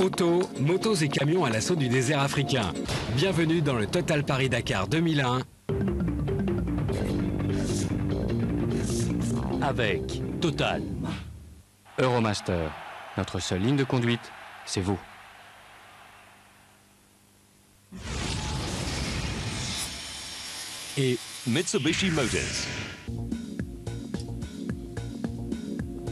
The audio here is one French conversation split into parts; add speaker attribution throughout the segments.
Speaker 1: Autos, motos et camions à l'assaut du désert africain. Bienvenue dans le Total Paris Dakar 2001. Avec Total.
Speaker 2: Euromaster, notre seule ligne de conduite, c'est vous.
Speaker 1: Et
Speaker 3: Mitsubishi Motors.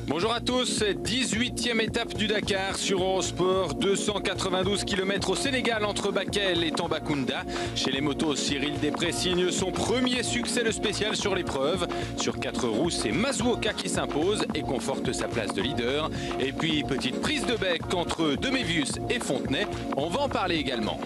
Speaker 4: Bonjour à tous, 18e étape du Dakar sur Eurosport, 292 km au Sénégal entre Bakel et Tambacounda. Chez les motos, Cyril Després signe son premier succès le spécial sur l'épreuve. Sur 4 roues, c'est Masuoka qui s'impose et conforte sa place de leader. Et puis, petite prise de bec entre Demévius et Fontenay, on va en parler également.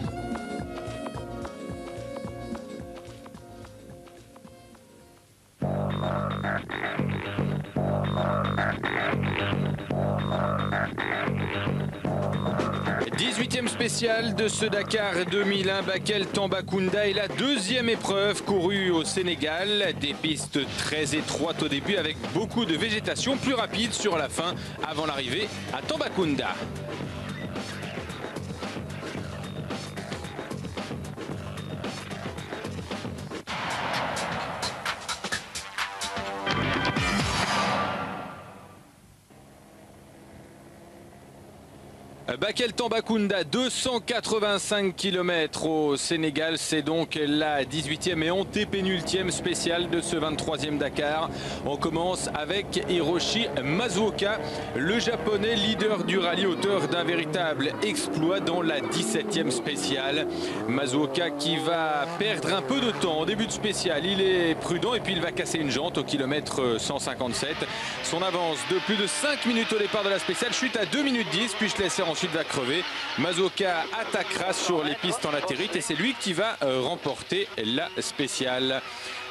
Speaker 4: Dix-huitième spécial de ce Dakar 2001, Bakel Tambacounda est la deuxième épreuve courue au Sénégal. Des pistes très étroites au début avec beaucoup de végétation, plus rapide sur la fin avant l'arrivée à Tambacounda. Bakel Tambacounda, 285 km au Sénégal, c'est donc la 18e et antépénultième spéciale de ce 23e Dakar. On commence avec Hiroshi Masuoka, le japonais leader du rallye, auteur d'un véritable exploit dans la 17e spéciale. Masuoka qui va perdre un peu de temps en début de spéciale, il est prudent et puis il va casser une jante au kilomètre 157. Son avance de plus de 5 minutes au départ de la spéciale chute à 2 minutes 10, puis Schlesser ensuite va crever. Masuoka attaquera sur les pistes en latérite et c'est lui qui va remporter la spéciale.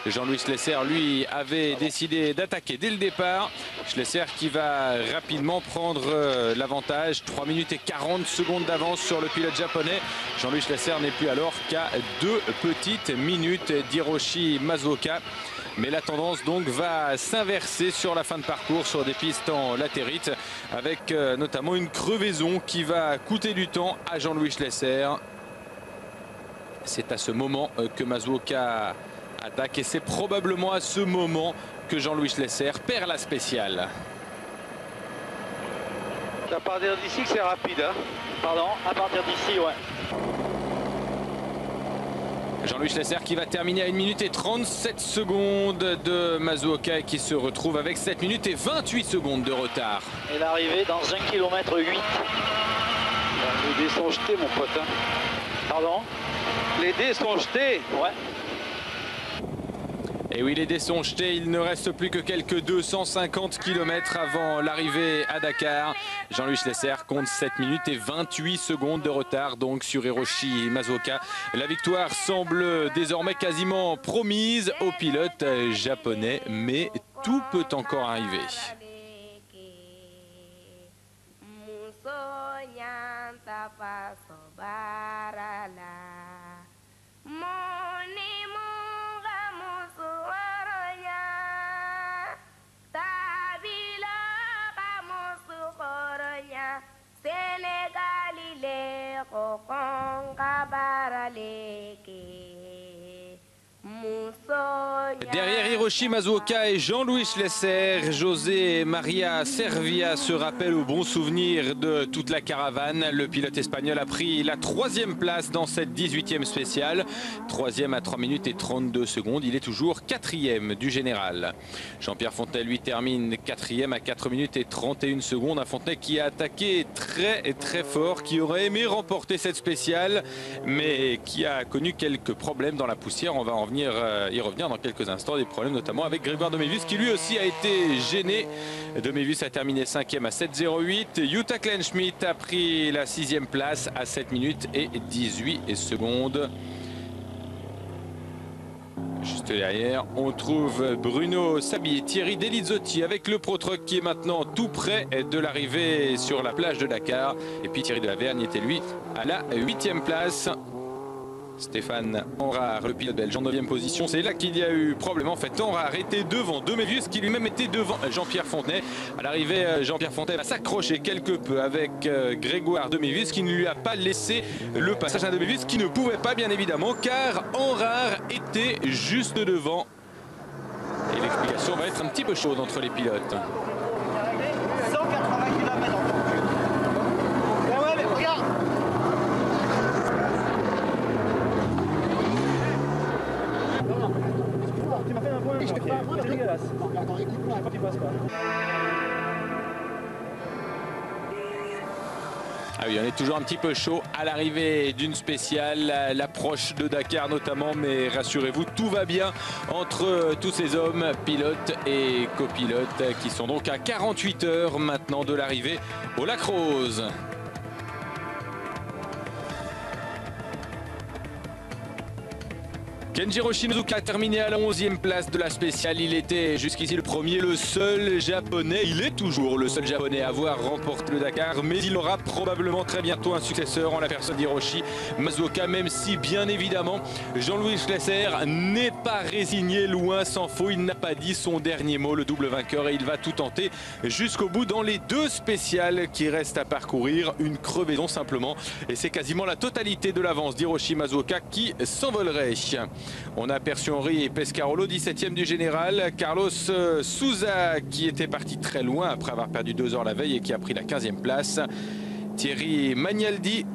Speaker 4: Jean-Louis Schlesser, lui, avait décidé d'attaquer dès le départ. Schlesser qui va rapidement prendre l'avantage. 3 minutes et 40 secondes d'avance sur le pilote japonais. Jean-Louis Schlesser n'est plus alors qu'à 2 petites minutes d'Hiroshi Masuoka. Mais la tendance donc va s'inverser sur la fin de parcours sur des pistes en latérite avec notamment une crevaison qui va coûter du temps à Jean-Louis Schlesser. C'est à ce moment que Masuoka attaque et c'est probablement à ce moment que Jean-Louis Schlesser perd la spéciale.
Speaker 5: À partir d'ici que c'est rapide, hein.
Speaker 6: Pardon, à partir d'ici, ouais.
Speaker 4: Jean-Louis Schlesser qui va terminer à 1 minute et 37 secondes de Masuoka et qui se retrouve avec 7 minutes et 28 secondes de retard.
Speaker 6: Et l'arrivée dans 1 km 8.
Speaker 5: Les dés sont jetés, mon pote. Hein.
Speaker 6: Pardon?
Speaker 5: Les dés sont jetés.
Speaker 6: Ouais.
Speaker 4: Et oui, les dés sont jetés, il ne reste plus que quelques 250 km avant l'arrivée à Dakar. Jean-Louis Schlesser compte 7 minutes et 28 secondes de retard donc sur Hiroshi Masuoka. La victoire semble désormais quasiment promise au pilote japonais, mais tout peut encore arriver. Derrière Hiroshi Masuoka et Jean-Louis Schlesser, José Maria Servia se rappelle au bon souvenir de toute la caravane. Le pilote espagnol a pris la 3e place dans cette 18e spéciale. 3e à 3 minutes et 32 secondes. Il est toujours 4e du général. Jean-Pierre Fontenay lui termine 4e à 4 minutes et 31 secondes. Un Fontenay qui a attaqué très fort, qui aurait aimé remporter cette spéciale, mais qui a connu quelques problèmes dans la poussière. On va y revenir dans quelques instants. Des problèmes notamment avec Grégoire Demévius qui lui aussi a été gêné. Demévius a terminé 5e à 7,08. Jutta Kleinschmidt a pris la 6e place à 7 minutes et 18 secondes. Juste derrière, on trouve Bruno Sabi et Thierry Delizzotti avec le Pro Truck qui est maintenant tout près de l'arrivée sur la plage de Dakar. Et puis Thierry Delavergne était lui à la 8e place. Stéphane Henrard, le pilote belge en 9e position. C'est là qu'il y a eu problème. En fait, Henrard était devant Demévius qui lui-même était devant Jean-Pierre Fontenay. À l'arrivée, Jean-Pierre Fontenay va s'accrocher quelque peu avec Grégoire Demévius qui ne lui a pas laissé le passage à Demévius qui ne pouvait pas bien évidemment car Henrard était juste devant. Et l'explication va être un petit peu chaude entre les pilotes.
Speaker 7: 180 km en temps. Mais ouais, mais regarde. Tu m'as fait un point. C'est dégueulasse. Attends, écoute-moi, tu passes pas.
Speaker 4: Ah oui, on est toujours un petit peu chaud à l'arrivée d'une spéciale, l'approche de Dakar notamment, mais rassurez-vous, tout va bien entre tous ces hommes, pilotes et copilotes, qui sont donc à 48 heures maintenant de l'arrivée au Lac Rose. Kenjiro Shinozuka a terminé à la 11e place de la spéciale. Il était jusqu'ici le premier, le seul japonais. Il est toujours le seul japonais à avoir remporté le Dakar, mais il aura probablement très bientôt un successeur en la personne d'Hiroshi Masuoka, même si bien évidemment Jean-Louis Schlesser n'est pas résigné, loin s'en faut. Il n'a pas dit son dernier mot, le double vainqueur, et il va tout tenter jusqu'au bout dans les 2 spéciales qui restent à parcourir. Une crevaison simplement, et c'est quasiment la totalité de l'avance d'Hiroshi Masuoka qui s'envolerait. On a aperçu Henri Pescarolo, 17e du général. Carlos Souza qui était parti très loin après avoir perdu 2 heures la veille et qui a pris la 15e place. Thierry Magnaldi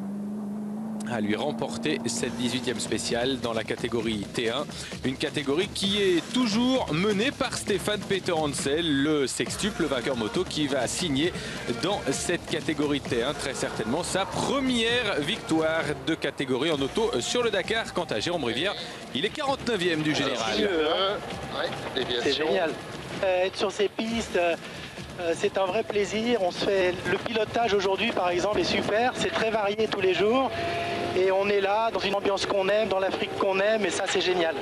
Speaker 4: a lui remporté cette 18e spéciale dans la catégorie T1. Une catégorie qui est toujours menée par Stéphane Peter Hansel, le sextuple vainqueur moto qui va signer dans cette catégorie T1 très certainement sa première victoire de catégorie en auto sur le Dakar. Quant à Jérôme Rivière, il est 49e du général.
Speaker 7: C'est génial. Être sur ces pistes, c'est un vrai plaisir. On se fait le pilotage aujourd'hui par exemple est super, c'est très varié tous les jours et on est là dans une ambiance qu'on aime, dans l'Afrique qu'on aime et ça c'est génial.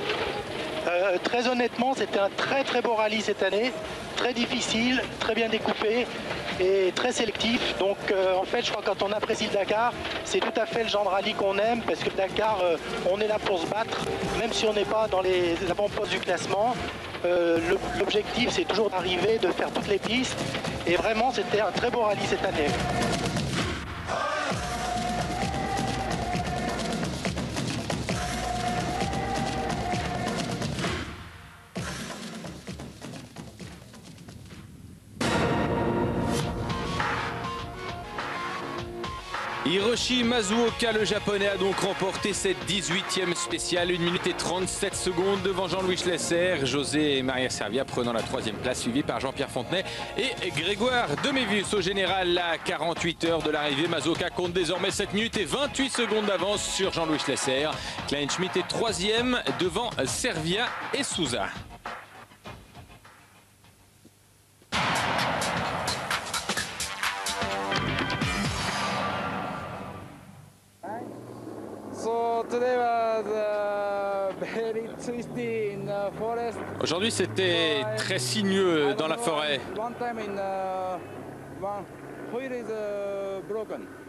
Speaker 7: Très honnêtement, c'était un très beau rallye cette année, très difficile, très bien découpé et très sélectif. Donc en fait je crois que quand on apprécie le Dakar, c'est tout à fait le genre de rallye qu'on aime parce que le Dakar, on est là pour se battre, même si on n'est pas dans les avant-postes du classement. L'objectif c'est toujours d'arriver, de faire toutes les pistes et vraiment c'était un très beau rallye cette année.
Speaker 4: Hiroshi Masuoka, le japonais, a donc remporté cette 18e spéciale, 1 minute et 37 secondes devant Jean-Louis Schlesser, José Maria Servia prenant la 3e place, suivi par Jean-Pierre Fontenay et Grégoire Demévius. Au général, à 48 heures de l'arrivée, Masuoka compte désormais 7 minutes et 28 secondes d'avance sur Jean-Louis Schlesser. Kleinschmidt est 3e devant Servia et Souza.
Speaker 1: Aujourd'hui, c'était très sinueux dans la forêt.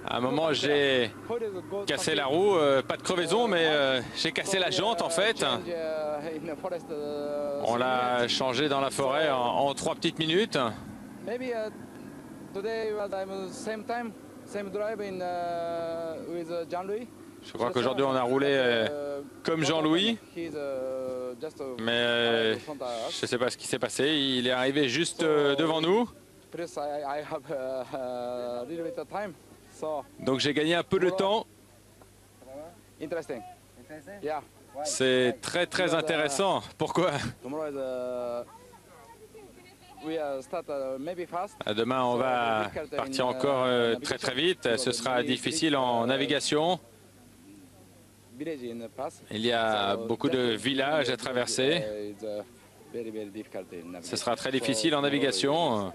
Speaker 1: À un moment, j'ai cassé la roue, pas de crevaison, mais j'ai cassé la jante en fait. On l'a changé dans la forêt en 3 petites minutes. Je crois qu'aujourd'hui on a roulé comme Jean-Louis, mais je ne sais pas ce qui s'est passé. Il est arrivé juste devant nous. Donc j'ai gagné un peu de temps. C'est très intéressant. Pourquoi? Demain on va partir encore très vite. Ce sera difficile en navigation. Il y a beaucoup de villages à traverser. Ce sera très difficile en navigation.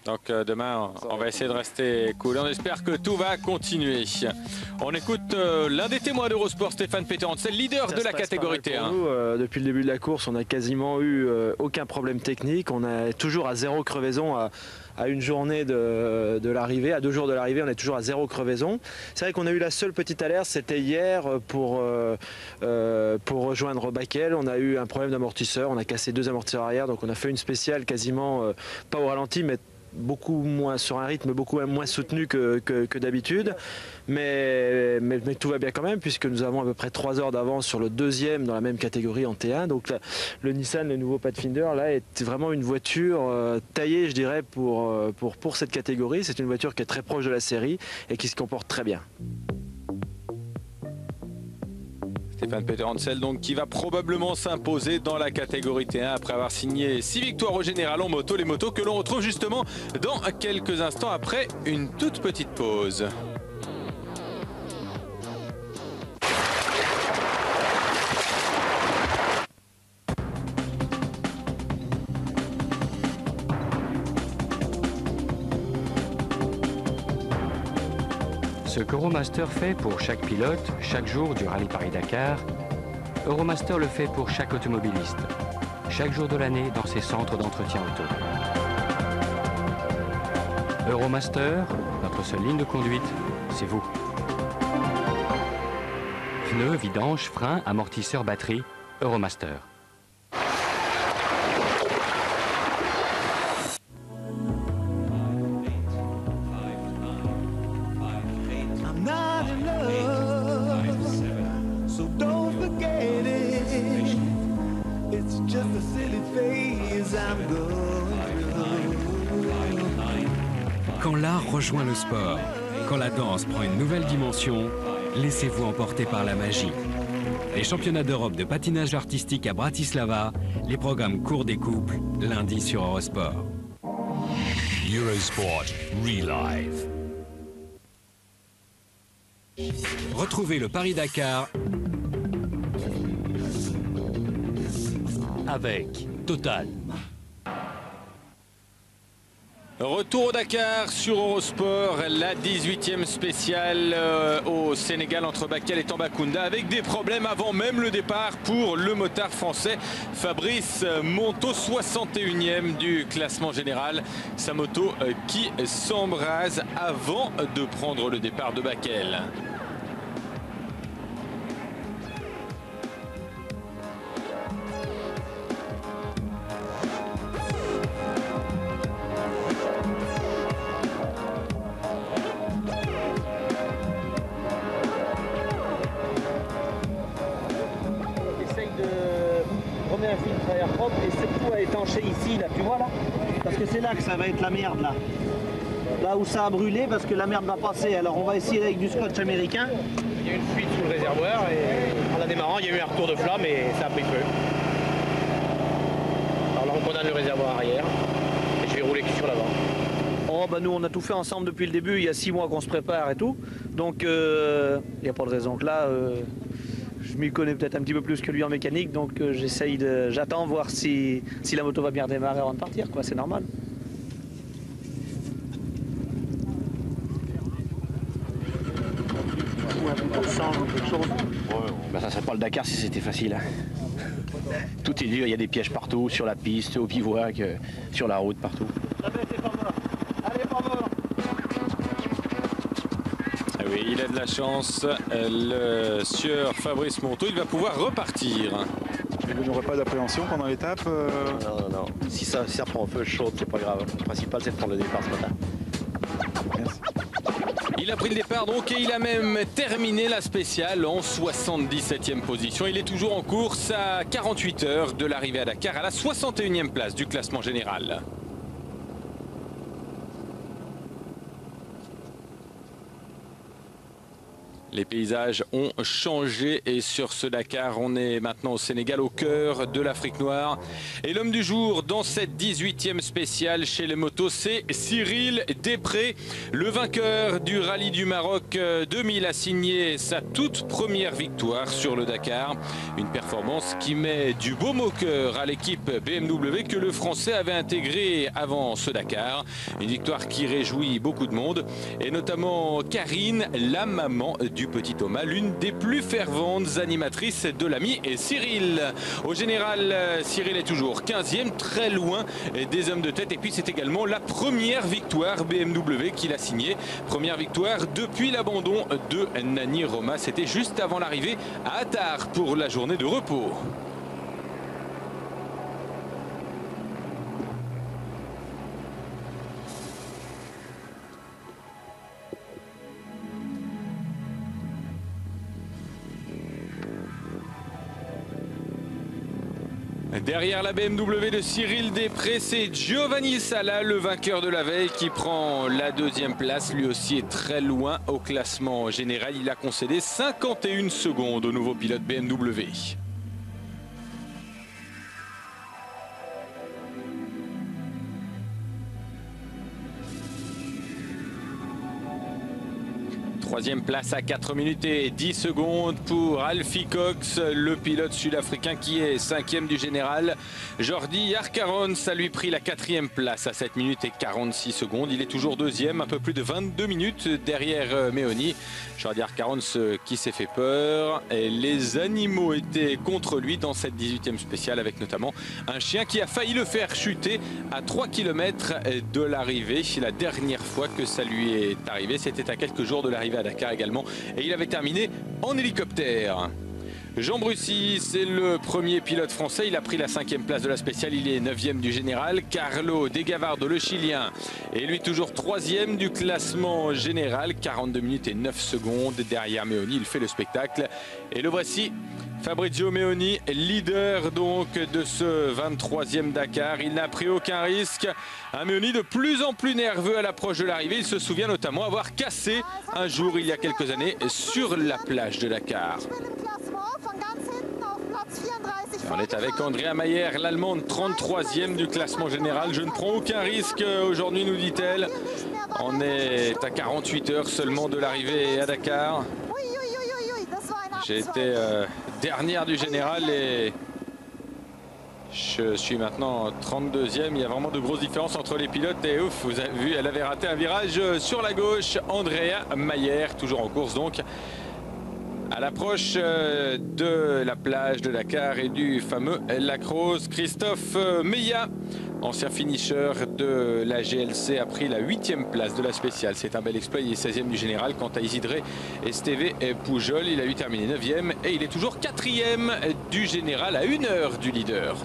Speaker 4: Donc demain, on va essayer de rester cool. On espère que tout va continuer. On écoute l'un des témoins d'Eurosport, Stéphane Péterant, c'est le leader de la catégorie T1.
Speaker 8: Nous, depuis le début de la course, on n'a quasiment eu aucun problème technique. On est toujours à 0 crevaison à une journée de l'arrivée. À 2 jours de l'arrivée, on est toujours à 0 crevaison. C'est vrai qu'on a eu la seule petite alerte, c'était hier pour rejoindre Bakel. On a eu un problème d'amortisseur, on a cassé 2 amortisseurs arrière, donc on a fait une spéciale quasiment pas au ralenti, mais beaucoup moins sur un rythme beaucoup moins soutenu que d'habitude, mais tout va bien quand même, puisque nous avons à peu près 3 heures d'avance sur le deuxième dans la même catégorie en T1. Donc là, le Nissan, le nouveau Pathfinder, là est vraiment une voiture taillée, je dirais, pour cette catégorie. C'est une voiture qui est très proche de la série et qui se comporte très bien.
Speaker 4: Stéphane Peter-Hansel, donc, qui va probablement s'imposer dans la catégorie T1 après avoir signé 6 victoires au général en moto. Les motos que l'on retrouve justement dans quelques instants après une toute petite pause.
Speaker 2: Ce qu'Euromaster fait pour chaque pilote, chaque jour du Rallye Paris-Dakar, Euromaster le fait pour chaque automobiliste, chaque jour de l'année dans ses centres d'entretien auto. Euromaster, notre seule ligne de conduite, c'est vous. Pneus, vidange, freins, amortisseurs, batterie, Euromaster.
Speaker 1: Quand l'art rejoint le sport, quand la danse prend une nouvelle dimension, laissez-vous emporter par la magie. Les championnats d'Europe de patinage artistique à Bratislava, les programmes courts des couples, lundi sur Eurosport.
Speaker 3: Eurosport Relive.
Speaker 1: Retrouvez le Paris-Dakar avec Total.
Speaker 4: Retour au Dakar sur Eurosport, la 18e spéciale au Sénégal entre Bakel et Tambacounda, avec des problèmes avant même le départ pour le motard français Fabrice Monteau, 61e du classement général. Sa moto qui s'embrase avant de prendre le départ de Bakel.
Speaker 9: Un filtre à air propre et surtout à étancher ici, là, tu vois là, parce que c'est là que ça va être la merde là où ça a brûlé, parce que la merde va passer. Alors on va essayer avec du scotch américain.
Speaker 10: Il y a eu une fuite sous le réservoir et en la démarrant il y a eu un retour de flamme et ça a pris feu. Alors là on condamne le réservoir arrière et je vais rouler sur l'avant.
Speaker 9: Oh bah nous on a tout fait ensemble depuis le début, il y a 6 mois qu'on se prépare et tout, donc il n'y a pas de raison que là je m'y connais peut-être un petit peu plus que lui en mécanique, donc j'attends voir si la moto va bien redémarrer avant de partir, quoi, c'est normal.
Speaker 10: Bah ça serait pas le Dakar si c'était facile. Tout est dur, il y a des pièges partout, sur la piste, au bivouac, sur la route, partout.
Speaker 4: Oui, il a de la chance, le sieur Fabrice Monteau, il va pouvoir repartir.
Speaker 11: Vous n'aurez pas d'appréhension pendant l'étape
Speaker 10: Non. Si ça prend feu chaud, c'est pas grave. Le principal, c'est de prendre le départ ce matin.
Speaker 11: Merci.
Speaker 4: Il a pris le départ donc et il a même terminé la spéciale en 77e position. Il est toujours en course à 48 heures de l'arrivée à Dakar, à la 61e place du classement général. Les paysages ont changé et sur ce Dakar, on est maintenant au Sénégal, au cœur de l'Afrique noire. Et l'homme du jour dans cette 18e spéciale chez les motos, c'est Cyril Després. Le vainqueur du rallye du Maroc 2000 a signé sa toute première victoire sur le Dakar. Une performance qui met du baume au cœur à l'équipe BMW que le Français avait intégrée avant ce Dakar. Une victoire qui réjouit beaucoup de monde et notamment Karine, la maman du petit Thomas, l'une des plus ferventes animatrices de l'ami Cyril. Au général, Cyril est toujours 15e, très loin des hommes de tête. Et puis c'est également la première victoire BMW qu'il a signée. Première victoire depuis l'abandon de Nani Roma. C'était juste avant l'arrivée à Attar pour la journée de repos. Derrière la BMW de Cyril Després, c'est Giovanni Sala, le vainqueur de la veille, qui prend la deuxième place. Lui aussi est très loin au classement général. Il a concédé 51 secondes au nouveau pilote BMW. Troisième place à 4 minutes et 10 secondes pour Alfie Cox, le pilote sud-africain qui est 5e du général. Jordi Arcarons a lui pris la 4e place à 7 minutes et 46 secondes. Il est toujours 2e, un peu plus de 22 minutes derrière Meoni. Jordi Arcarons qui s'est fait peur. Et les animaux étaient contre lui dans cette 18e spéciale, avec notamment un chien qui a failli le faire chuter à 3 km de l'arrivée. La dernière fois que ça lui est arrivé, c'était à quelques jours de l'arrivée à Dakar également, et il avait terminé en hélicoptère. Jean Brussy, c'est le premier pilote français. Il a pris la 5e place de la spéciale. Il est 9e du général. Carlo De Gavardo, le Chilien, est lui toujours 3e du classement général. 42 minutes et 9 secondes derrière Meoni. Il fait le spectacle. Et le voici, Fabrizio Meoni, leader donc de ce 23e Dakar. Il n'a pris aucun risque. Un Meoni de plus en plus nerveux à l'approche de l'arrivée. Il se souvient notamment avoir cassé un jour, il y a quelques années, sur la plage de Dakar. On est avec Andrea Mayer, l'Allemande, 33e du classement général. Je ne prends aucun risque aujourd'hui, nous dit-elle. On est à 48 heures seulement de l'arrivée à Dakar. J'ai été dernière du général et je suis maintenant 32e. Il y a vraiment de grosses différences entre les pilotes. Et ouf, vous avez vu, elle avait raté un virage sur la gauche. Andrea Mayer, toujours en course donc. À l'approche de la plage de Dakar et du fameux Lac Rose, Christophe Meillat, ancien finisher de la GLC, a pris la 8e place de la spéciale. C'est un bel exploit, il est 16e du général. Quant à Isidre Esteve Pujol, il a eu terminé 9e et il est toujours 4e du général à 1 heure du leader.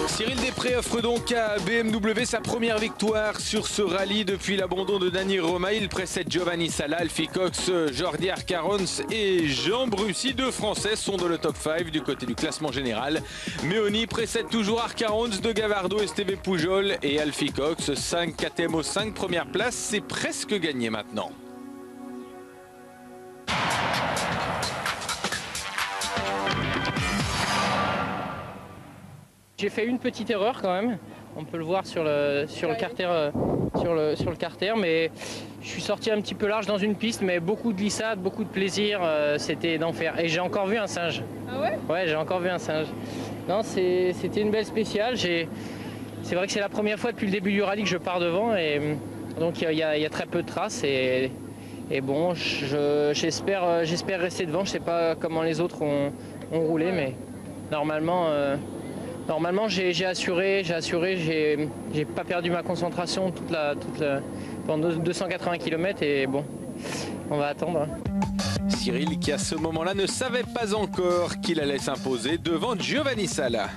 Speaker 4: Cyril Després offre donc à BMW sa première victoire sur ce rallye depuis l'abandon de Nani Roma. Il précède Giovanni Sala, Alfie Cox, Jordi Arcarons et Jean Brussy. 2 Français sont dans le top 5 du côté du classement général. Meoni précède toujours Arcarons, De Gavardo, Esteve Pujol et Alfie Cox. 5 KTM aux 5 premières places, c'est presque gagné maintenant.
Speaker 12: J'ai fait une petite erreur quand même, on peut le voir sur le carter, mais je suis sorti un petit peu large dans une piste, mais beaucoup de glissades, beaucoup de plaisir, c'était d'enfer. Et j'ai encore vu un singe. Ah ouais? Ouais, j'ai encore vu un singe. Non, c'était une belle spéciale. C'est vrai que c'est la première fois depuis le début du rallye que je pars devant, et donc il y a très peu de traces. Et bon, j'espère rester devant. Je sais pas comment les autres ont roulé, mais normalement j'ai assuré, j'ai pas perdu ma concentration pendant 280 km et bon, on va attendre.
Speaker 4: Cyril qui à ce moment-là ne savait pas encore qu'il allait s'imposer devant Giovanni Sala.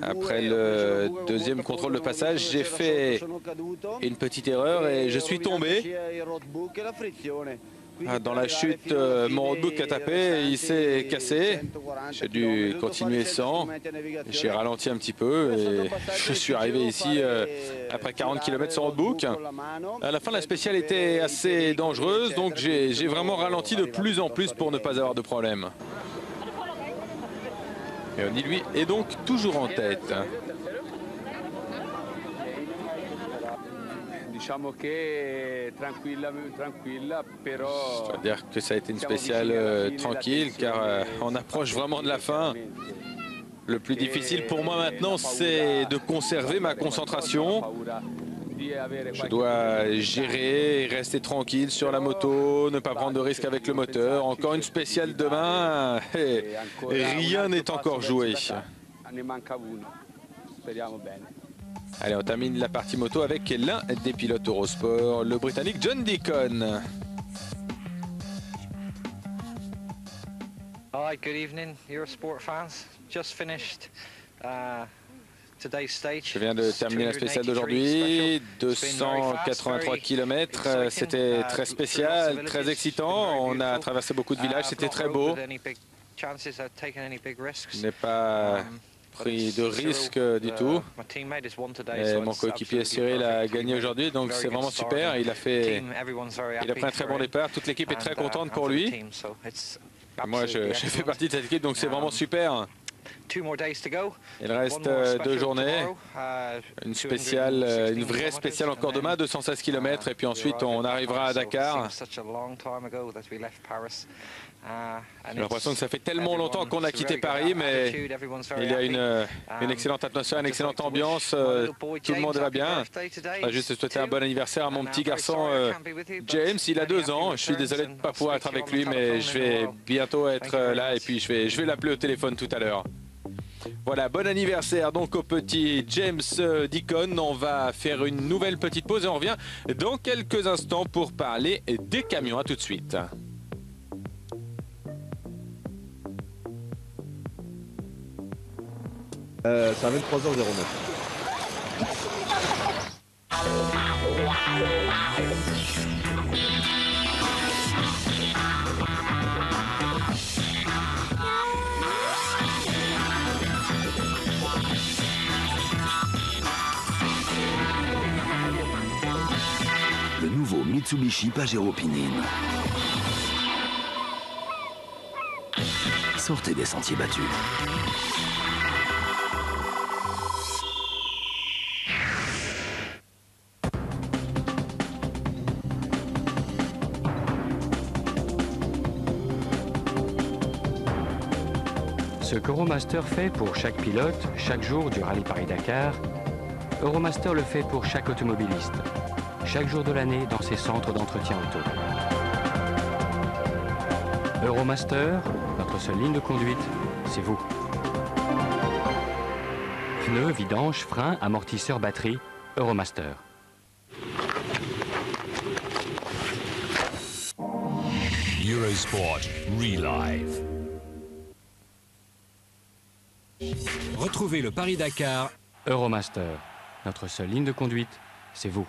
Speaker 4: Après le deuxième contrôle de passage, j'ai fait une petite erreur et je suis tombé. Dans la chute, mon roadbook a tapé et il s'est cassé. J'ai dû continuer sans. J'ai ralenti un petit peu et je suis arrivé ici après 40 km sans roadbook. À la fin, la spéciale était assez dangereuse, donc j'ai vraiment ralenti de plus en plus pour ne pas avoir de problème. Et Oni, lui, est donc toujours en tête. Je dois dire que ça a été une spéciale tranquille car on approche vraiment de la fin. Le plus difficile pour moi maintenant, c'est de conserver ma concentration. Je dois gérer, rester tranquille sur la moto, ne pas prendre de risques avec le moteur. Encore une spéciale demain, et rien n'est encore joué. Allez, on termine la partie moto avec l'un des pilotes Eurosport, le Britannique John Deacon.
Speaker 13: Hi, good evening, Eurosport fans. Just finished today's stage.
Speaker 4: Je viens de terminer la spéciale d'aujourd'hui, 283 km. C'était très spécial, très excitant. On a traversé beaucoup de villages, c'était très beau. Je n'ai pas pris de risque du tout. Et mon coéquipier Cyril a gagné aujourd'hui, donc c'est vraiment super. Il a pris un très bon départ. Toute l'équipe est très contente pour lui. Moi, je fais partie de cette équipe, donc c'est vraiment super. Il reste 2 journées, une vraie spéciale encore demain, 216 km, et puis ensuite on arrivera à Dakar. J'ai l'impression que ça fait tellement longtemps qu'on a quitté Paris, mais il y a une excellente atmosphère, une excellente ambiance, tout le monde va bien. Je vais juste souhaiter un bon anniversaire à mon petit garçon James, il a 2 ans. Je suis désolé de ne pas pouvoir être avec lui, mais je vais bientôt être là et puis je vais l'appeler au téléphone tout à l'heure. Voilà, bon anniversaire donc au petit James Deacon. On va faire une nouvelle petite pause et on revient dans quelques instants pour parler des camions. À tout de suite.
Speaker 14: C'est à 23h09.
Speaker 15: Le nouveau Mitsubishi Pajero Pinin. Sortez des sentiers battus.
Speaker 2: Ce qu'Euromaster fait pour chaque pilote, chaque jour du rallye Paris-Dakar, Euromaster le fait pour chaque automobiliste, chaque jour de l'année dans ses centres d'entretien auto. Euromaster, notre seule ligne de conduite, c'est vous. Pneus, vidange, freins, amortisseurs, batterie, Euromaster.
Speaker 3: Eurosport Relive.
Speaker 1: Retrouvez le Paris-Dakar.
Speaker 2: Euromaster, notre seule ligne de conduite, c'est vous.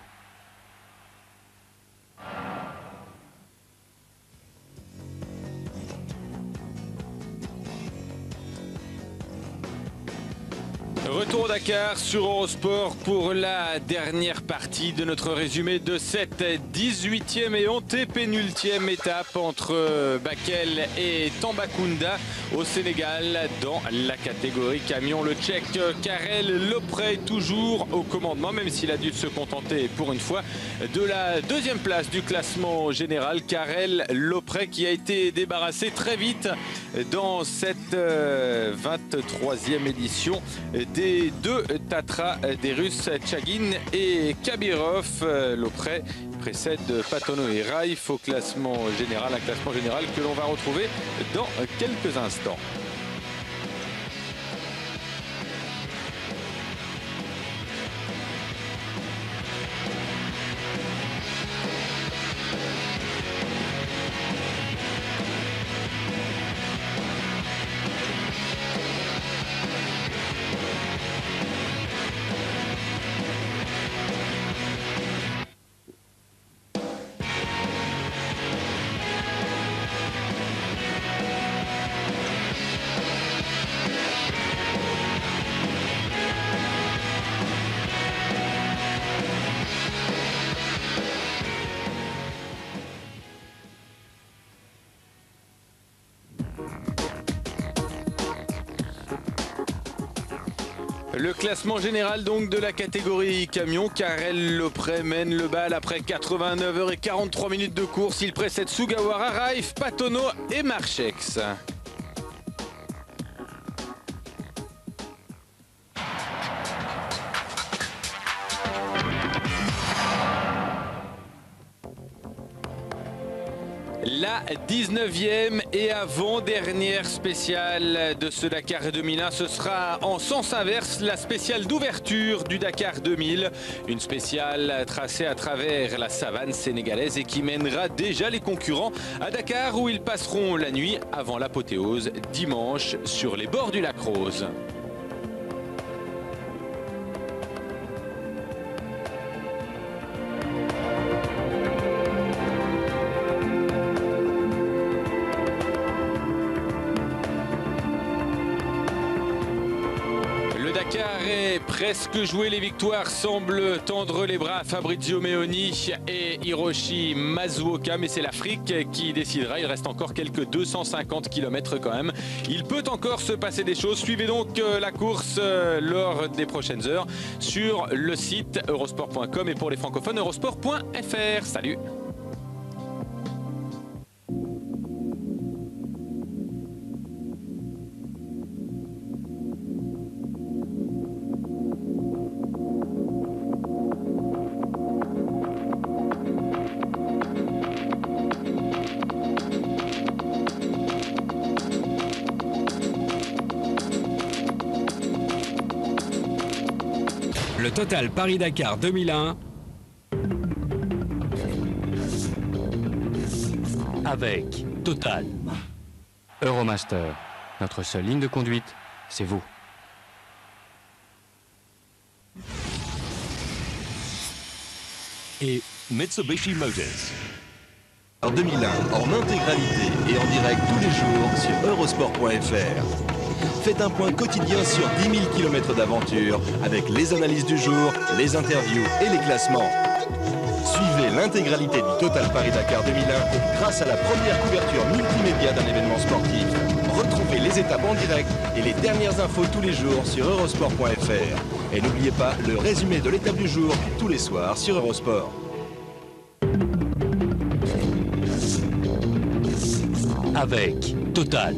Speaker 4: Retour au Dakar sur Eurosport pour la dernière partie de notre résumé de cette 18e et antépénultième étape entre Bakel et Tambacounda au Sénégal dans la catégorie camion. Le Tchèque Karel Lopré toujours au commandement, même s'il a dû se contenter pour une fois de la 2e place du classement général. Karel Lopré qui a été débarrassé très vite dans cette 23e édition des 2 Tatra des Russes Tchagin et Kabirov. Lopré précède Patono et Raif au classement général, un classement général que l'on va retrouver dans quelques instants. Le classement général donc de la catégorie camion, Karel Lopré mène le bal après 89h43 de course. Il précède Sugawara, Raif, Patono et Marchex. La 19e et avant-dernière spéciale de ce Dakar 2001, ce sera en sens inverse, la spéciale d'ouverture du Dakar 2000. Une spéciale tracée à travers la savane sénégalaise et qui mènera déjà les concurrents à Dakar où ils passeront la nuit avant l'apothéose dimanche sur les bords du lac Rose. Presque joué, les victoires semblent tendre les bras à Fabrizio Meoni et Hiroshi Masuoka, mais c'est l'Afrique qui décidera. Il reste encore quelques 250 km quand même. Il peut encore se passer des choses. Suivez donc la course lors des prochaines heures sur le site eurosport.com et pour les francophones eurosport.fr. Salut!
Speaker 1: Le Total Paris-Dakar 2001
Speaker 2: avec Total. Euromaster, notre seule ligne de conduite, c'est vous.
Speaker 3: Et Mitsubishi Motors.
Speaker 14: En 2001, en intégralité et en direct tous les jours sur eurosport.fr. Faites un point quotidien sur 10 000 km d'aventure avec les analyses du jour, les interviews et les classements. Suivez l'intégralité du Total Paris-Dakar 2001 grâce à la première couverture multimédia d'un événement sportif. Retrouvez les étapes en direct et les dernières infos tous les jours sur eurosport.fr. Et n'oubliez pas le résumé de l'étape du jour tous les soirs sur Eurosport.
Speaker 2: Avec Total.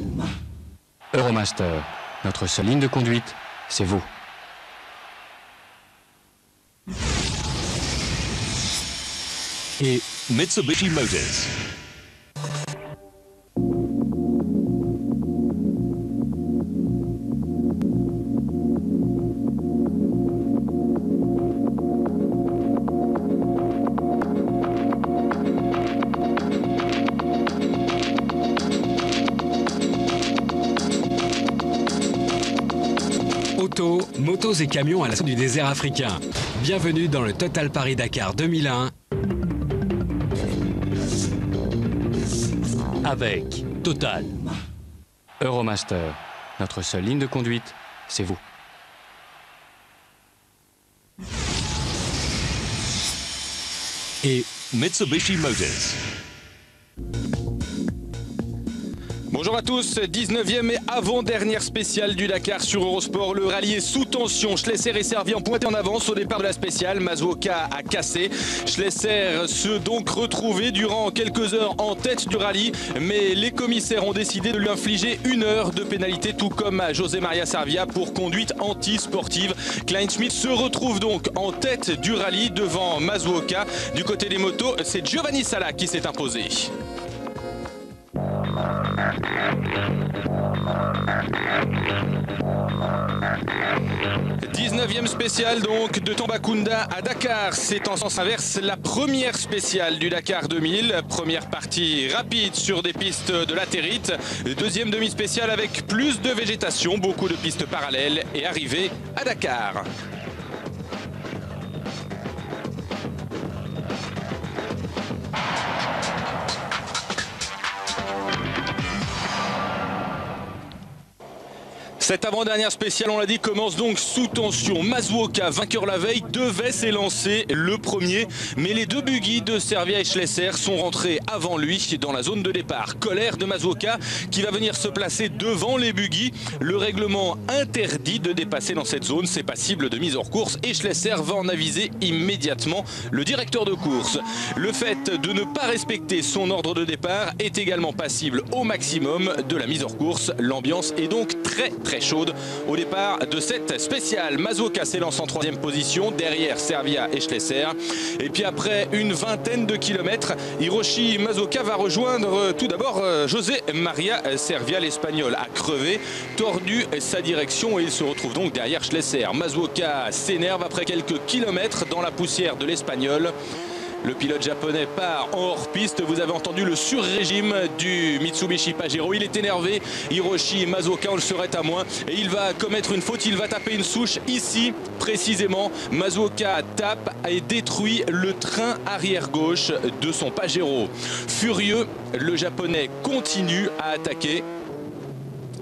Speaker 2: Euromaster, notre seule ligne de conduite, c'est vous.
Speaker 3: Et Mitsubishi Motors.
Speaker 1: Motos et camions à l'assaut du désert africain. Bienvenue dans le Total Paris-Dakar 2001.
Speaker 2: Avec Total. Euromaster, notre seule ligne de conduite, c'est vous.
Speaker 3: Et Mitsubishi Motors.
Speaker 4: Bonjour à tous, 19e et avant-dernière spéciale du Dakar sur Eurosport. Le rallye est sous tension. Schlesser est servi en pointe en avance au départ de la spéciale. Masuoka a cassé. Schlesser se donc retrouvé durant quelques heures en tête du rallye. Mais les commissaires ont décidé de lui infliger 1 heure de pénalité, tout comme à José Maria Sarvia pour conduite anti-sportive. Kleinschmidt se retrouve donc en tête du rallye devant Masuoka. Du côté des motos, c'est Giovanni Sala qui s'est imposé. 19e spéciale donc de Tambacounda à Dakar. C'est en sens inverse la première spéciale du Dakar 2000. Première partie rapide sur des pistes de latérite. Deuxième demi-spéciale avec plus de végétation, beaucoup de pistes parallèles et arrivée à Dakar. Cette avant-dernière spéciale, on l'a dit, commence donc sous tension. Masuoka, vainqueur la veille, devait s'élancer le premier, mais les deux buggy de Servia et Schlesser sont rentrés avant lui dans la zone de départ. Colère de Masuoka qui va venir se placer devant les buggy. Le règlement interdit de dépasser dans cette zone, c'est passible de mise hors course et Schlesser va en aviser immédiatement le directeur de course. Le fait de ne pas respecter son ordre de départ est également passible au maximum de la mise hors course. L'ambiance est donc très chaude au départ de cette spéciale. Masuoka s'élance en 3e position, derrière Servia et Schlesser. Et puis après une vingtaine de kilomètres, Hiroshi Masuoka va rejoindre tout d'abord José Maria Servia. L'Espagnol a crevé, tordu sa direction et il se retrouve donc derrière Schlesser. Masuoka s'énerve après quelques kilomètres dans la poussière de l'Espagnol. Le pilote japonais part en hors-piste. Vous avez entendu le sur-régime du Mitsubishi Pajero. Il est énervé. Hiroshi Masuoka, on le serait à moins. Et il va commettre une faute. Il va taper une souche ici, précisément. Masuoka tape et détruit le train arrière gauche de son Pajero. Furieux, le japonais continue à attaquer.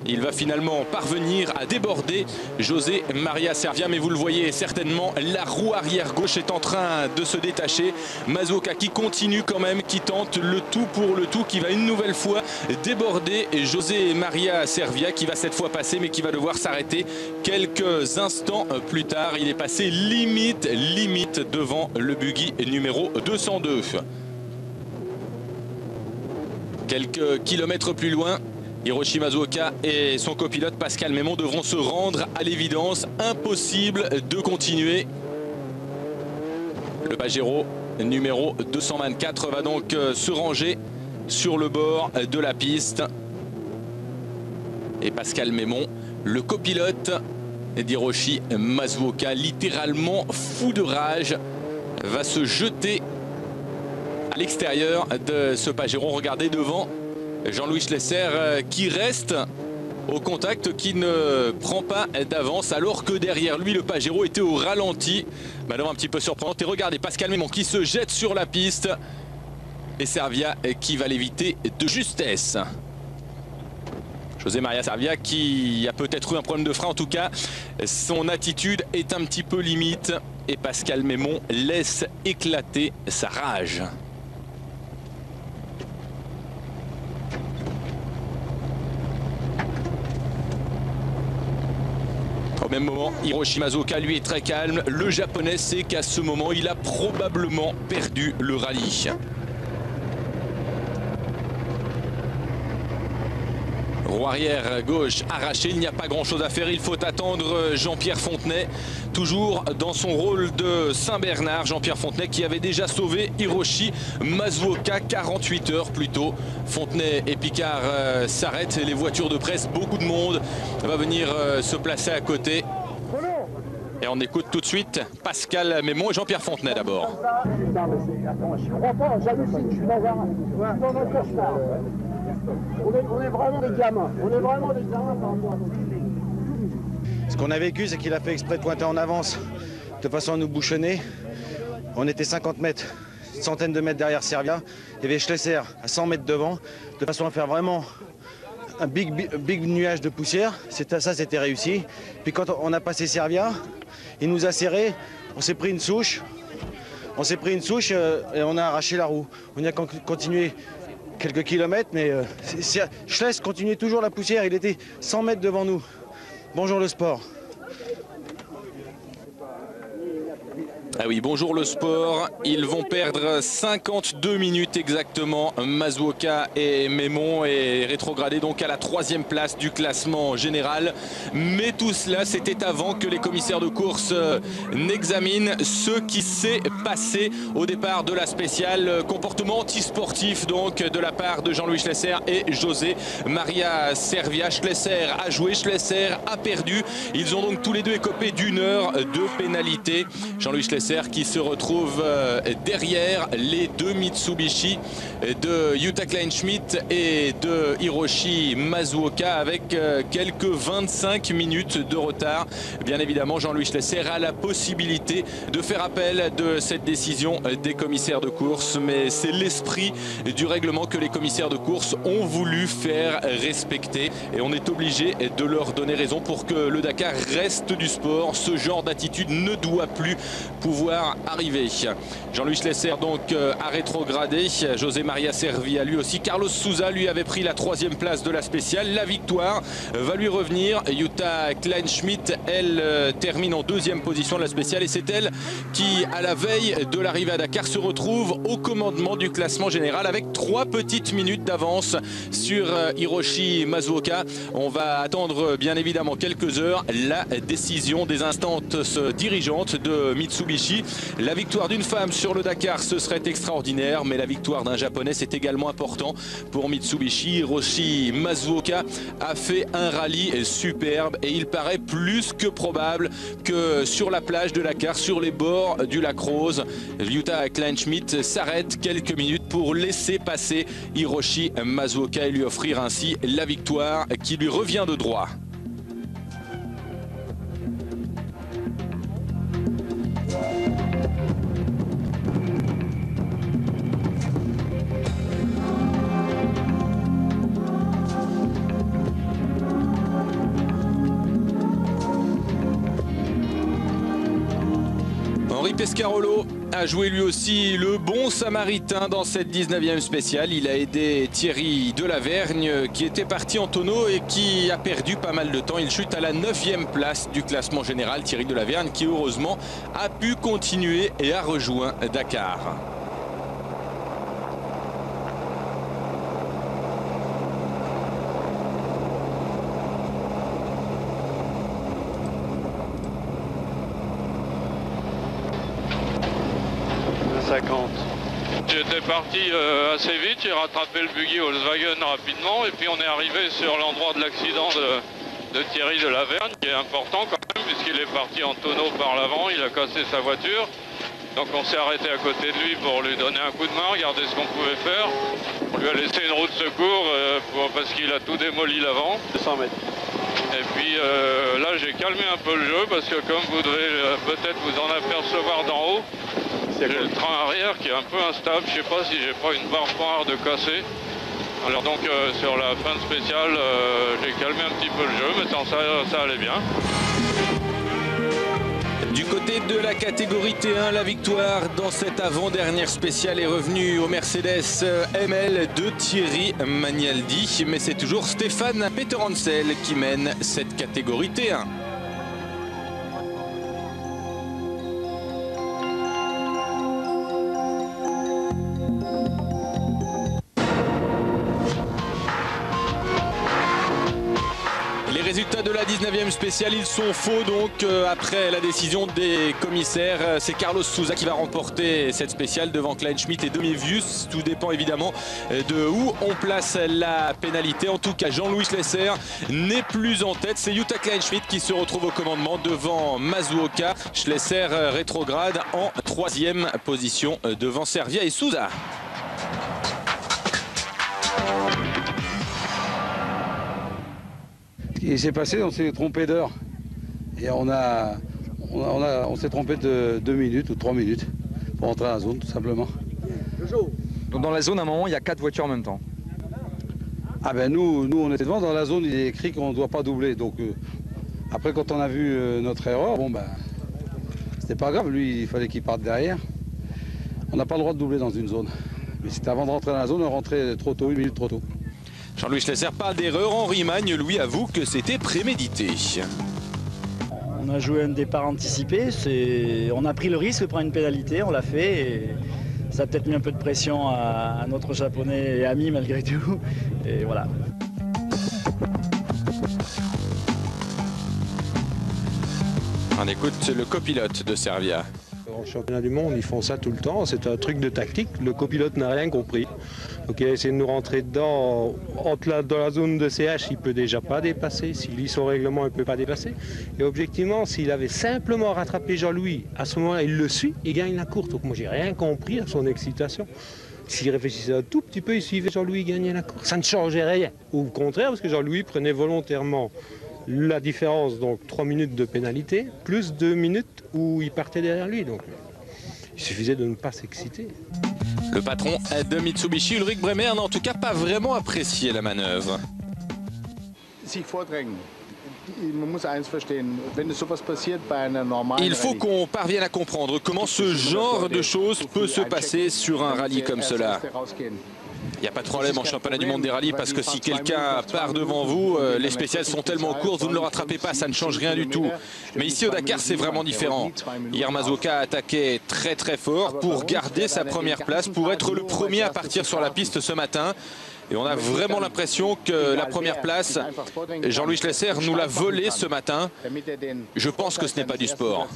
Speaker 4: Il va finalement parvenir à déborder José Maria Servia, mais vous le voyez certainement, la roue arrière gauche est en train de se détacher. Masuoka qui continue quand même, qui tente le tout pour le tout, qui va une nouvelle fois déborder José Maria Servia, qui va cette fois passer, mais qui va devoir s'arrêter quelques instants plus tard. Il est passé limite devant le buggy numéro 202. Quelques kilomètres plus loin, Hiroshi Masuoka et son copilote Pascal Mémon devront se rendre à l'évidence. Impossible de continuer. Le Pajero numéro 224 va donc se ranger sur le bord de la piste. Et Pascal Mémon, le copilote d'Hiroshi Masuoka, littéralement fou de rage, va se jeter à l'extérieur de ce Pajero. Regardez devant Jean-Louis Schlesser qui reste au contact, qui ne prend pas d'avance, alors que derrière lui le Pajero était au ralenti. Manœuvre un petit peu surprenante. Et regardez Pascal Mémon qui se jette sur la piste et Servia qui va l'éviter de justesse. José Maria Servia qui a peut-être eu un problème de frein, en tout cas son attitude est un petit peu limite et Pascal Mémon laisse éclater sa rage. Au même moment, Hiroshi Masuoka, lui, est très calme. Le japonais sait qu'à ce moment, il a probablement perdu le rallye. Roue arrière gauche arrachée, il n'y a pas grand chose à faire, il faut attendre Jean-Pierre Fontenay, toujours dans son rôle de Saint-Bernard. Jean-Pierre Fontenay qui avait déjà sauvé Hiroshi Masuoka 48 heures plus tôt. Fontenay et Picard s'arrêtent, les voitures de presse, beaucoup de monde va venir se placer à côté. Et on écoute tout de suite Pascal Mémon et Jean-Pierre Fontenay d'abord.
Speaker 16: On est vraiment des gamins. On est vraiment des gamins par rapport à notre...
Speaker 17: Ce qu'on a vécu, c'est qu'il a fait exprès de pointer en avance de façon à nous bouchonner. On était 50 mètres, une centaine de mètres derrière Servia. Il y avait Schlesser à 100 mètres devant, de façon à faire vraiment un big nuage de poussière. Ça, c'était réussi. Puis quand on a passé Servia, il nous a serré, on s'est pris une souche. Et on a arraché la roue. On a continué quelques kilomètres, mais Schlesser continuait toujours la poussière, il était 100 mètres devant nous. Bonjour le sport.
Speaker 4: Ah oui, bonjour le sport. Ils vont perdre 52 minutes exactement. Masuoka et Mémon est rétrogradé donc à la 3e place du classement général. Mais tout cela, c'était avant que les commissaires de course n'examinent ce qui s'est passé au départ de la spéciale. Comportement antisportif donc de la part de Jean-Louis Schlesser et José Maria Servia. Schlesser a joué, Schlesser a perdu. Ils ont donc tous les deux écopé d'1 heure de pénalité. Jean-Louis Schlesser Schlesser qui se retrouve derrière les deux Mitsubishi de Jutta Kleinschmidt et de Hiroshi Masuoka avec quelques 25 minutes de retard. Bien évidemment, Jean-Louis Schlesser a la possibilité de faire appel de cette décision des commissaires de course, mais c'est l'esprit du règlement que les commissaires de course ont voulu faire respecter et on est obligé de leur donner raison pour que le Dakar reste du sport. Ce genre d'attitude ne doit plus pouvoir arriver. Jean-Louis Schlesser donc a rétrogradé. José Maria Servia lui aussi. Carlos Souza lui avait pris la 3e place de la spéciale. La victoire va lui revenir. Jutta Kleinschmidt, elle termine en 2e position de la spéciale et c'est elle qui, à la veille de l'arrivée à Dakar, se retrouve au commandement du classement général avec 3 petites minutes d'avance sur Hiroshi Masuoka. On va attendre bien évidemment quelques heures la décision des instances dirigeantes de Mitsubishi. La victoire d'une femme sur le Dakar, ce serait extraordinaire, mais la victoire d'un japonais, c'est également important pour Mitsubishi. Hiroshi Masuoka a fait un rallye superbe et il paraît plus que probable que sur la plage de Dakar, sur les bords du lac Rose, Jutta Kleinschmidt s'arrête quelques minutes pour laisser passer Hiroshi Masuoka et lui offrir ainsi la victoire qui lui revient de droit. Henri Pescarolo a joué lui aussi le bon samaritain dans cette 19e spéciale. Il a aidé Thierry Delavergne qui était parti en tonneau et qui a perdu pas mal de temps. Il chute à la 9e place du classement général. Thierry Delavergne qui heureusement a pu continuer et a rejoint Dakar.
Speaker 18: J'étais parti assez vite, j'ai rattrapé le buggy Volkswagen rapidement et puis on est arrivé sur l'endroit de l'accident de Thierry Delavergne qui est important quand même puisqu'il est parti en tonneau par l'avant, il a cassé sa voiture. Donc on s'est arrêté à côté de lui pour lui donner un coup de main, regarder ce qu'on pouvait faire. On lui a laissé une roue de secours parce qu'il a tout démoli l'avant.
Speaker 5: 200 mètres.
Speaker 18: Et puis là j'ai calmé un peu le jeu parce que comme vous devez peut-être vous en apercevoir d'en haut, j'ai le train arrière qui est un peu instable, je sais pas si j'ai pas une barre noire de cassé. Alors donc sur la fin de spéciale, j'ai calmé un petit peu le jeu, mais ça allait bien.
Speaker 4: Du côté de la catégorie T1, la victoire dans cette avant-dernière spéciale est revenue au Mercedes ML de Thierry Magnaldi. Mais c'est toujours Stéphane Peterhansel qui mène cette catégorie T1. Les résultats de la 19e spéciale, ils sont faux donc après la décision des commissaires. C'est Carlos Souza qui va remporter cette spéciale devant Kleinschmidt et Demivius. Tout dépend évidemment de où on place la pénalité. En tout cas, Jean-Louis Schlesser n'est plus en tête. C'est Jutta Kleinschmidt qui se retrouve au commandement devant Masuoka. Schlesser rétrograde en 3e position devant Servia et Souza.
Speaker 19: Ce qui s'est passé, on s'est trompé d'heure. Et on s'est trompé de 2 minutes ou 3 minutes pour entrer dans la zone, tout simplement.
Speaker 20: Donc dans la zone, à un moment, il y a 4 voitures en même temps.
Speaker 19: Ah ben nous on était devant, dans la zone, il est écrit qu'on ne doit pas doubler. Donc après, quand on a vu notre erreur, bon ben, c'était pas grave. Lui, il fallait qu'il parte derrière. On n'a pas le droit de doubler dans une zone. Mais c'était avant de rentrer dans la zone, on rentrait trop tôt, 1 minute trop tôt.
Speaker 4: Jean-Louis Schlesser, pas d'erreur. Henri Magne, lui, avoue que c'était prémédité.
Speaker 21: On a joué un départ anticipé. On a pris le risque de prendre une pénalité, on l'a fait. Et ça a peut-être mis un peu de pression à notre japonais et ami malgré tout. Et voilà.
Speaker 4: On écoute le copilote de Servia.
Speaker 22: En championnat du monde, ils font ça tout le temps, c'est un truc de tactique, le copilote n'a rien compris.
Speaker 6: Donc il a essayé de nous rentrer dedans. Dans la zone de CH, il ne peut déjà pas dépasser. S'il lit son règlement, il ne peut pas dépasser. Et objectivement, s'il avait simplement rattrapé Jean-Louis, à ce moment-là, il le suit, il gagne la course. Donc moi, j'ai rien compris à son excitation. S'il réfléchissait un tout petit peu, il suivait Jean-Louis gagner la course. Ça ne changeait rien. Ou au contraire, parce que Jean-Louis prenait volontairement la différence, donc 3 minutes de pénalité, plus 2 minutes où il partait derrière lui. Donc il suffisait de ne pas s'exciter.
Speaker 4: Le patron de Mitsubishi, Ulrich Bremer, n'a en tout cas pas vraiment apprécié la manœuvre. Il faut qu'on parvienne à comprendre comment ce genre de choses peut se passer sur un rallye comme cela. Il n'y a pas de problème en championnat du monde des rallyes parce que si quelqu'un part devant vous, les spéciales sont tellement courtes, vous ne le rattrapez pas, ça ne change rien du tout. Mais ici au Dakar, c'est vraiment différent. Hier, Mazuoka a attaqué très très fort pour garder sa première place, pour être le premier à partir sur la piste ce matin. Et on a vraiment l'impression que la première place, Jean-Louis Schlesser nous l'a volée ce matin. Je pense que ce n'est pas du sport.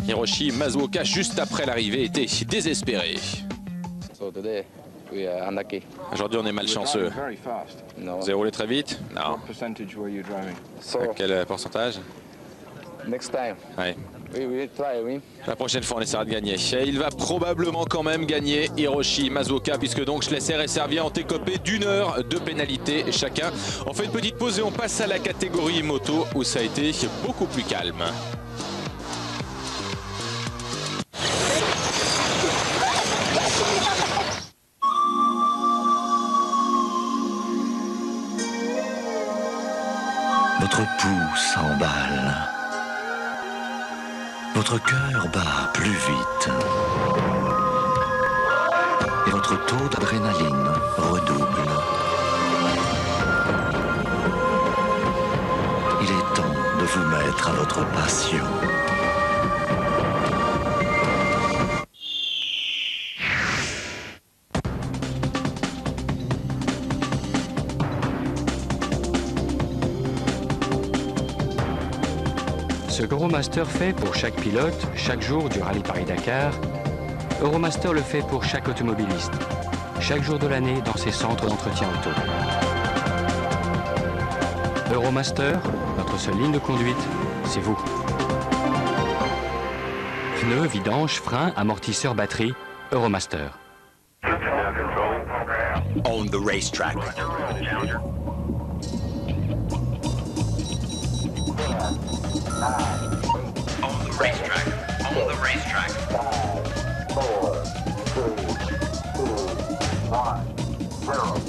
Speaker 4: Hiroshi Mazuoka, juste après l'arrivée, était désespéré. Aujourd'hui, on est malchanceux. Vous avez roulé très vite? Non. À quel pourcentage? Ouais. La prochaine fois, on essaiera de gagner. Et il va probablement quand même gagner Hiroshi Mazuoka, puisque donc Schlesser et Servien ont écopé d'1 heure de pénalité chacun. On fait une petite pause et on passe à la catégorie moto, où ça a été beaucoup plus calme.
Speaker 15: Votre pouls s'emballe. Votre cœur bat plus vite. Et votre taux d'adrénaline redouble. Il est temps de vous mettre à votre passion.
Speaker 2: Ce qu'Euromaster fait pour chaque pilote, chaque jour du rallye Paris-Dakar, Euromaster le fait pour chaque automobiliste, chaque jour de l'année dans ses centres d'entretien auto. Euromaster, notre seule ligne de conduite, c'est vous. Pneus, vidange, freins, amortisseurs, batterie, Euromaster.
Speaker 14: On the racetrack.
Speaker 15: On the racetrack. On the racetrack. 5, 4, 3, 2, 1, 0.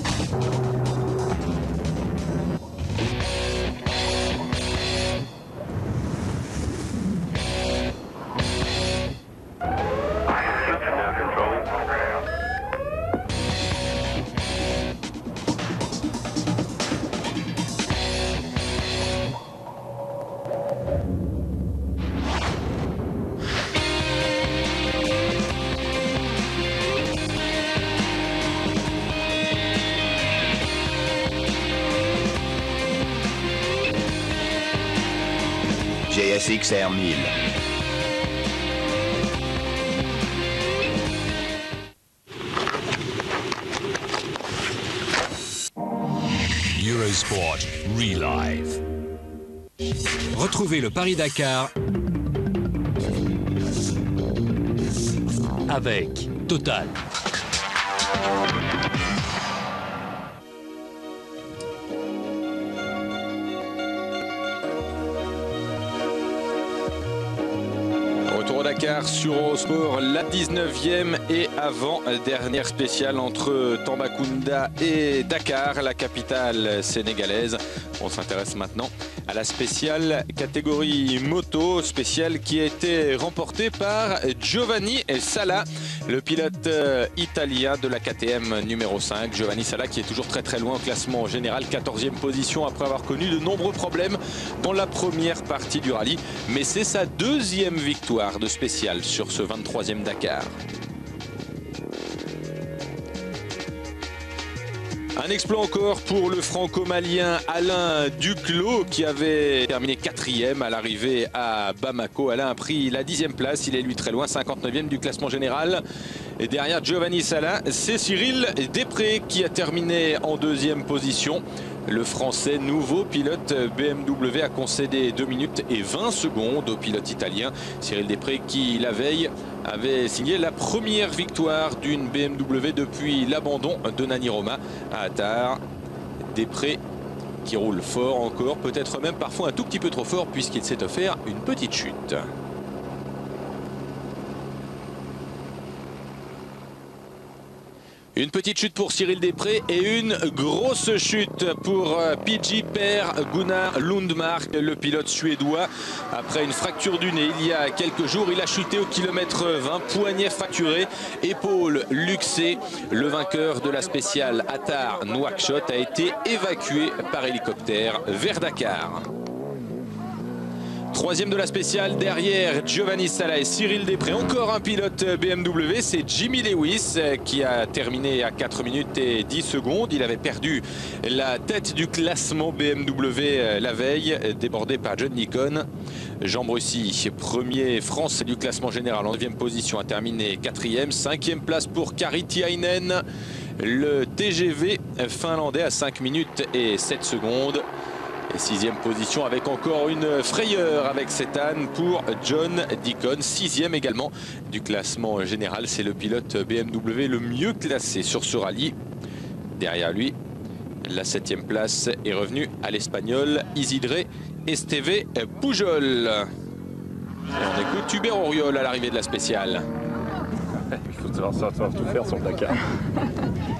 Speaker 14: GSX-R 1000.
Speaker 3: Eurosport Relive.
Speaker 1: Retrouvez le Paris-Dakar avec Total.
Speaker 4: Dakar sur Eurosport, la 19e et avant-dernière spéciale entre Tambacounda et Dakar, la capitale sénégalaise. On s'intéresse maintenant à la spéciale catégorie moto, spéciale qui a été remportée par Giovanni Sala, le pilote italien de la KTM numéro 5. Giovanni Sala qui est toujours très très loin au classement général, 14e position après avoir connu de nombreux problèmes dans la première partie du rallye. Mais c'est sa deuxième victoire de spécial sur ce 23e Dakar. Un exploit encore pour le franco-malien Alain Duclos qui avait terminé 4e à l'arrivée à Bamako. Alain a pris la 10e place, il est lui très loin, 59e du classement général. Et derrière Giovanni Sala, c'est Cyril Després qui a terminé en 2e position. Le Français, nouveau pilote BMW, a concédé 2 minutes et 20 secondes au pilote italien Cyril Després qui, la veille, avait signé la première victoire d'une BMW depuis l'abandon de Nani Roma à Attar. Després qui roule fort encore, peut-être même parfois un tout petit peu trop fort puisqu'il s'est offert une petite chute. Une petite chute pour Cyril Després et une grosse chute pour PG Per Gunnar Lundmark, le pilote suédois. Après une fracture du nez il y a quelques jours, il a chuté au kilomètre 20, poignet fracturé, épaule luxée. Le vainqueur de la spéciale Attar Nouakchott a été évacué par hélicoptère vers Dakar. 3e de la spéciale derrière Giovanni Sala et Cyril Després. Encore un pilote BMW, c'est Jimmy Lewis qui a terminé à 4 minutes et 10 secondes. Il avait perdu la tête du classement BMW la veille, débordé par John Deacon. Jean Brussy, premier français du classement général en 9e position, a terminé 4e. 5e place pour Kari Tiainen, le TGV finlandais à 5 minutes et 7 secondes. Et 6e position avec encore une frayeur avec cette âne pour John Deacon. 6e également du classement général. C'est le pilote BMW le mieux classé sur ce rallye. Derrière lui, la 7e place est revenue à l'Espagnol Isidre Esteve Pujol. Et on écoute Hubert Auriol à l'arrivée de la spéciale.
Speaker 7: Il faut savoir tout faire sur le Dakar.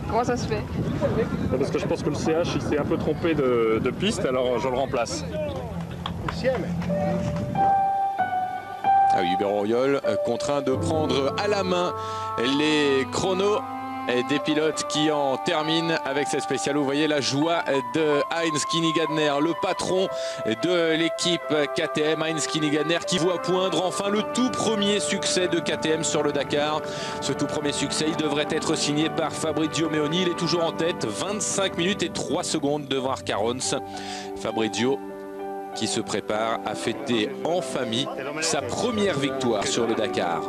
Speaker 22: Comment ça se fait?
Speaker 7: Parce que je pense que le CH il s'est un peu trompé de piste, alors je le remplace.
Speaker 4: Ah oui, Hubert Auriol contraint de prendre à la main les chronos des pilotes qui en terminent avec cette spéciale. Vous voyez la joie de Heinz Kinnigadner, le patron de l'équipe KTM. Heinz Kinnigadner qui voit poindre enfin le tout premier succès de KTM sur le Dakar. Ce tout premier succès, il devrait être signé par Fabrizio Meoni. Il est toujours en tête, 25 minutes et 3 secondes devant Arcarons. Fabrizio qui se prépare à fêter en famille sa première victoire sur le Dakar.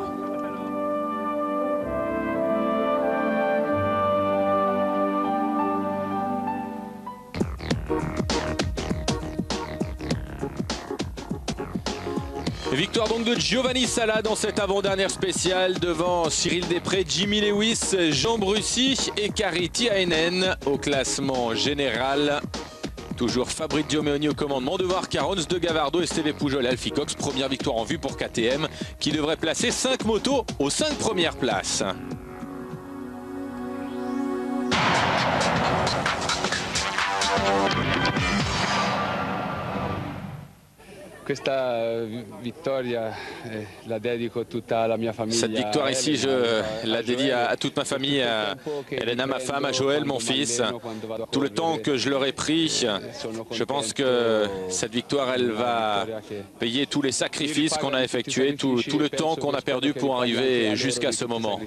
Speaker 4: Victoire donc de Giovanni Sala dans cette avant-dernière spéciale devant Cyril Després, Jimmy Lewis, Jean Brussy et Kari Tiainen au classement général. Toujours Fabrizio Meoni au commandement devant Arcarons, De Gavardo, Esteve Pujol et Alfie Cox. Première victoire en vue pour KTM qui devrait placer 5 motos aux 5 premières places.
Speaker 19: Cette victoire
Speaker 4: ici, je la dédie à toute ma famille, à Elena, ma femme, à Joël, mon fils. Tout le temps que je leur ai pris, je pense que cette victoire, elle va payer tous les sacrifices qu'on a effectués, tout le temps qu'on a perdu pour arriver jusqu'à ce moment.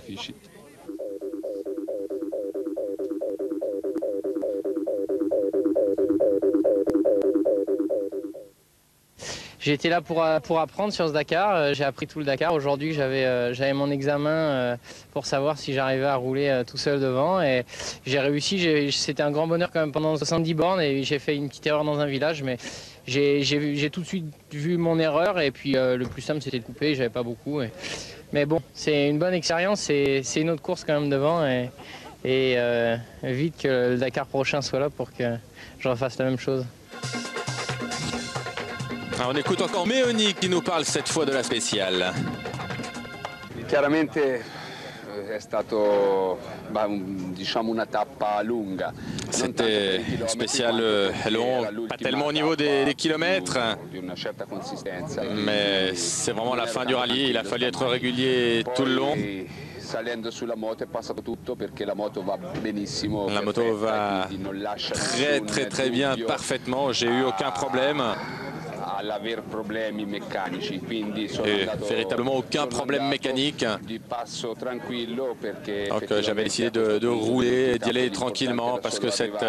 Speaker 12: J'étais là pour apprendre sur ce Dakar. J'ai appris tout le Dakar. Aujourd'hui, j'avais mon examen pour savoir si j'arrivais à rouler tout seul devant. Et j'ai réussi. C'était un grand bonheur quand même pendant 70 bornes. Et j'ai fait une petite erreur dans un village. Mais j'ai tout de suite vu mon erreur. Et puis le plus simple, c'était de couper. J'avais pas beaucoup. Mais bon, c'est une bonne expérience. C'est une autre course quand même devant. Et vite que le Dakar prochain soit là pour que je refasse la même chose.
Speaker 4: Alors on écoute encore Meoni qui nous parle cette fois de la spéciale.
Speaker 23: Chiaramente è stato diciamo una tappa lunga.
Speaker 4: C'était spécial long, pas tellement au niveau des kilomètres, mais c'est vraiment la fin du rallye. Il a fallu être régulier tout le long.
Speaker 23: Salendo sulla moto è passato tutto perché la moto va benissimo.
Speaker 4: La moto va très bien, parfaitement. J'ai eu aucun problème. véritablement aucun problème mécanique. Donc j'avais décidé de rouler, d'y aller tranquillement parce que cette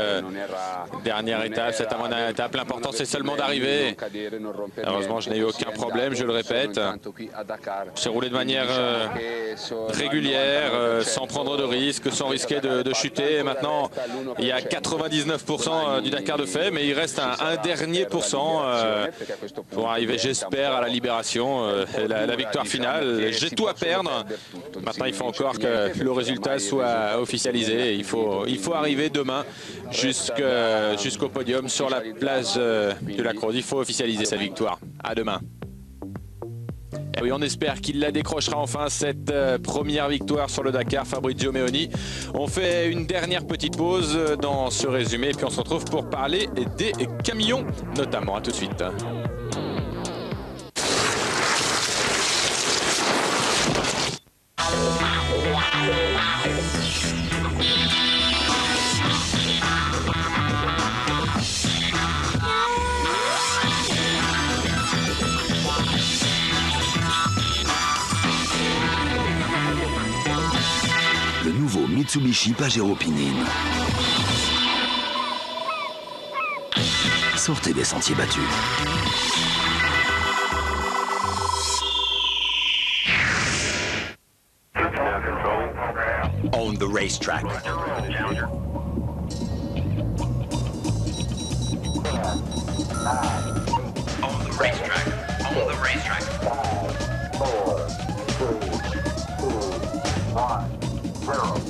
Speaker 4: dernière étape, cette avant-dernière étape, l'important c'est seulement d'arriver. Heureusement je n'ai eu aucun problème, je le répète. J'ai roulé de manière régulière, sans prendre de risques, sans risquer de chuter. Et maintenant il y a 99% du Dakar de fait, mais il reste un dernier pourcent pour arriver, j'espère, à la libération, la victoire finale. J'ai tout à perdre. Maintenant, il faut encore que le résultat soit officialisé. Il faut arriver demain jusqu'au podium sur la place de la Croze. Il faut officialiser cette victoire. À demain. Et oui, on espère qu'il la décrochera enfin, cette première victoire sur le Dakar, Fabrizio Meoni. On fait une dernière petite pause dans ce résumé, et puis on se retrouve pour parler des camions, notamment. À tout de suite.
Speaker 15: Le nouveau Mitsubishi Pajero Pinine. Sortez des sentiers battus.
Speaker 14: On the racetrack.
Speaker 15: On the racetrack. On the racetrack. 5, 4, 3, 2, 1, 0.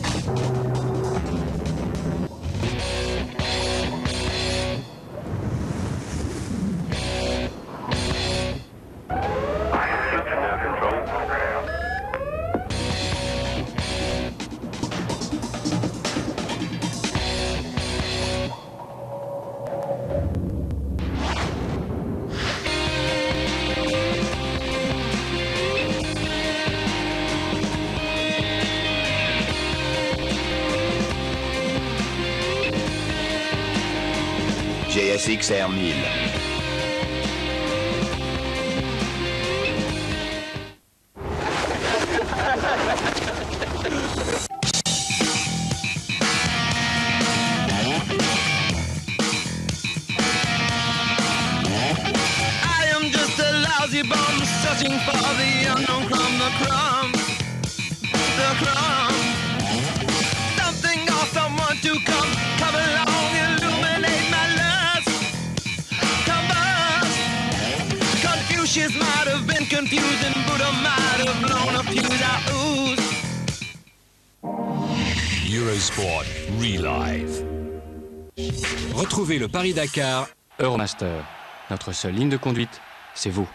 Speaker 14: GSX R 1000.
Speaker 8: I am just a lousy bum searching for the unknown crumb, the crumbs, the crumbs. Something or someone to come along, illuminate my lust, combust. Confucius might have been confused and Buddha might have blown a fuse out ooze.
Speaker 3: Eurosport Relive.
Speaker 1: Retrouvez le Paris-Dakar.
Speaker 2: Euromaster. Notre seule ligne de conduite, c'est vous.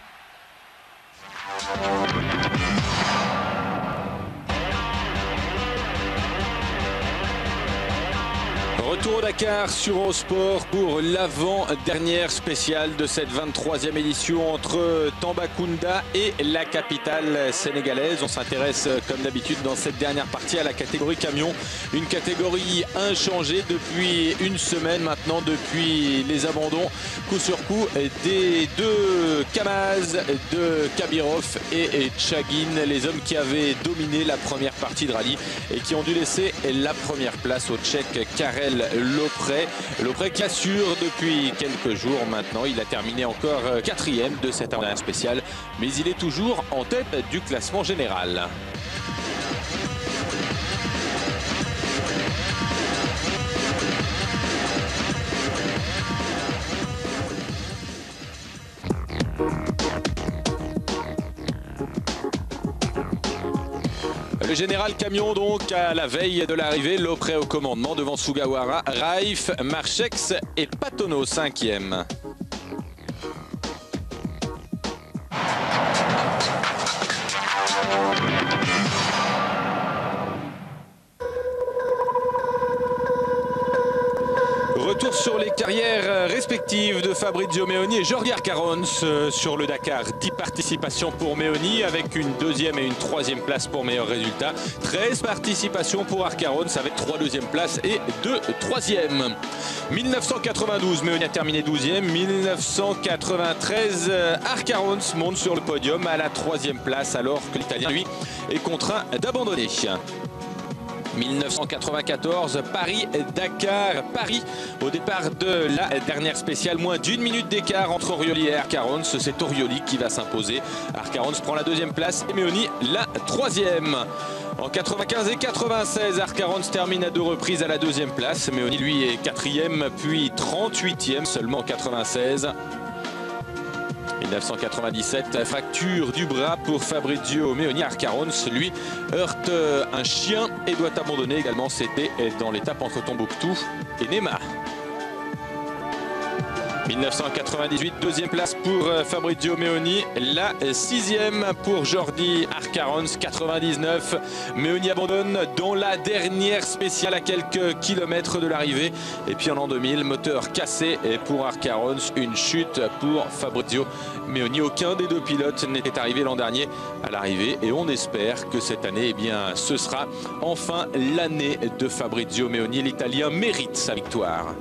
Speaker 4: Retour au Dakar sur Eurosport pour l'avant-dernière spéciale de cette 23e édition entre Tambacounda et la capitale sénégalaise. On s'intéresse comme d'habitude dans cette dernière partie à la catégorie camion. Une catégorie inchangée depuis une semaine maintenant, depuis les abandons coup sur coup des deux Kamaz, de Kabirov et Chagin, les hommes qui avaient dominé la première partie de rallye et qui ont dû laisser la première place au Tchèque Karel Lopré. Lopré qui assure depuis quelques jours maintenant. Il a terminé encore 4e de cette avant-dernière spéciale, mais il est toujours en tête du classement général. Le général camion donc à la veille de l'arrivée, Lopré au commandement devant Sugawara, Raif, Marchex et Patono 5e. Retour sur les carrières respectives de Fabrizio Meoni et Jordi Arcarons sur le Dakar. 10 participations pour Meoni avec une deuxième et une troisième place pour meilleur résultat. 13 participations pour Arcarons avec 3 deuxièmes places et 2 troisièmes. 1992, Meoni a terminé 12e. 1993, Arcarons monte sur le podium à la 3e place alors que l'Italien, lui, est contraint d'abandonner. 1994, Paris-Dakar. Paris, au départ de la dernière spéciale, moins d'1 minute d'écart entre Orioli et Arcarons. C'est Orioli qui va s'imposer. Arcarons prend la 2e place et Meoni la 3e. En 95 et 96, Arcarons termine à 2 reprises à la 2e place. Meoni, lui, est 4e, puis 38e seulement en 96. 1997, fracture du bras pour Fabrizio Meoni. Arcarons, lui, heurte un chien et doit abandonner également. C'était dans l'étape entre Tombouctou et Néma. 1998, 2e place pour Fabrizio Meoni, la 6e pour Jordi Arcarons. 99, Meoni abandonne dans la dernière spéciale à quelques kilomètres de l'arrivée. Et puis en l'an 2000, moteur cassé pour Arcarons, une chute pour Fabrizio Meoni. Aucun des 2 pilotes n'était arrivé l'an dernier à l'arrivée et on espère que cette année, eh bien, ce sera enfin l'année de Fabrizio Meoni. L'Italien mérite sa victoire.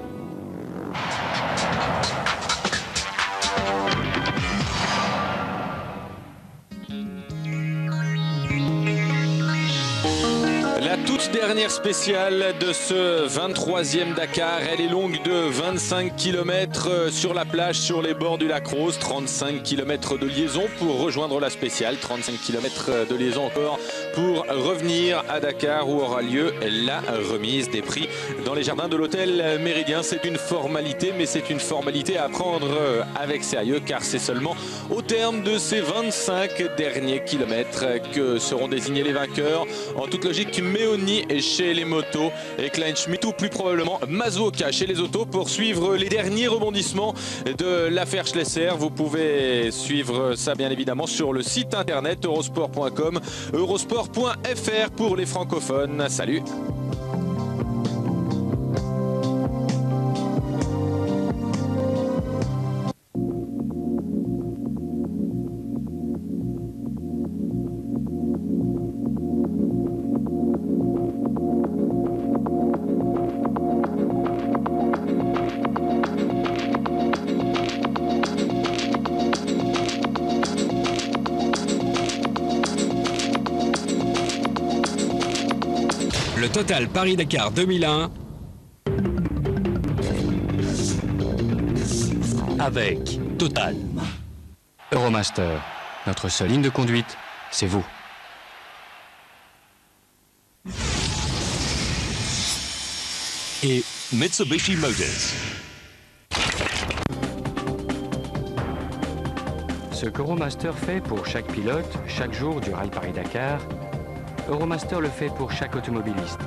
Speaker 4: La toute dernière spéciale de ce 23e Dakar, elle est longue de 25 km sur la plage, sur les bords du lac Rose. 35 km de liaison pour rejoindre la spéciale, 35 km de liaison encore pour revenir à Dakar où aura lieu la remise des prix dans les jardins de l'hôtel Méridien. C'est une formalité, mais c'est une formalité à prendre avec sérieux car c'est seulement au terme de ces 25 derniers kilomètres que seront désignés les vainqueurs. En toute logique, Meoni chez les motos et Kleinschmidt ou plus probablement Mazuoka chez les autos pour suivre les derniers rebondissements de l'affaire Schlesser. Vous pouvez suivre ça bien évidemment sur le site internet eurosport.com, eurosport.fr pour les francophones. Salut!
Speaker 1: Le Total Paris-Dakar 2001
Speaker 2: avec Total. Euromaster, notre seule ligne de conduite, c'est vous.
Speaker 3: Et Mitsubishi Motors.
Speaker 2: Ce qu'Euromaster fait pour chaque pilote, chaque jour du Rallye Paris-Dakar, Euromaster le fait pour chaque automobiliste,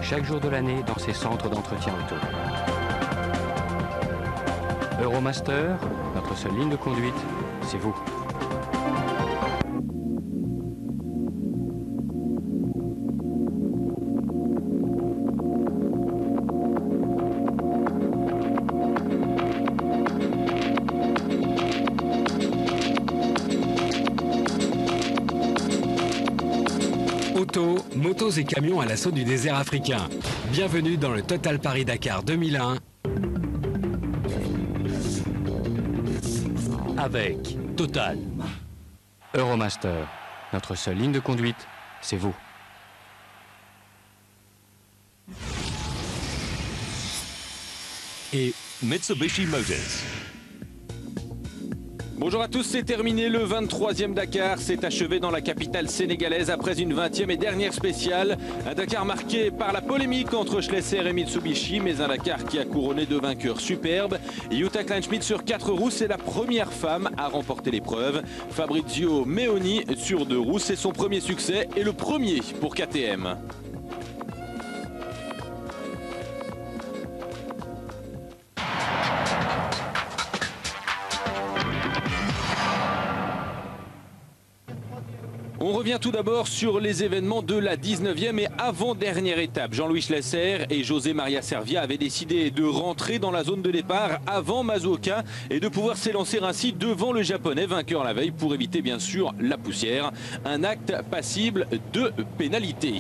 Speaker 2: chaque jour de l'année dans ses centres d'entretien auto. Euromaster, notre seule ligne de conduite, c'est vous.
Speaker 1: Autos, motos et camions à l'assaut du désert africain. Bienvenue dans le Total Paris-Dakar 2001
Speaker 2: avec Total. Euromaster, notre seule ligne de conduite, c'est vous.
Speaker 3: Et Mitsubishi Motors.
Speaker 4: Bonjour à tous, c'est terminé le 23e Dakar. C'est achevé dans la capitale sénégalaise après une 20e et dernière spéciale. Un Dakar marqué par la polémique entre Schlesser et Mitsubishi, mais un Dakar qui a couronné de vainqueurs superbes. Jutta Kleinschmidt sur 4 roues, c'est la première femme à remporter l'épreuve. Fabrizio Meoni sur 2 roues, c'est son premier succès et le premier pour KTM. On revient tout d'abord sur les événements de la 19e et avant-dernière étape. Jean-Louis Schlesser et José Maria Servia avaient décidé de rentrer dans la zone de départ avant Masuoka et de pouvoir s'élancer ainsi devant le Japonais, vainqueur la veille, pour éviter bien sûr la poussière. Un acte passible de pénalité.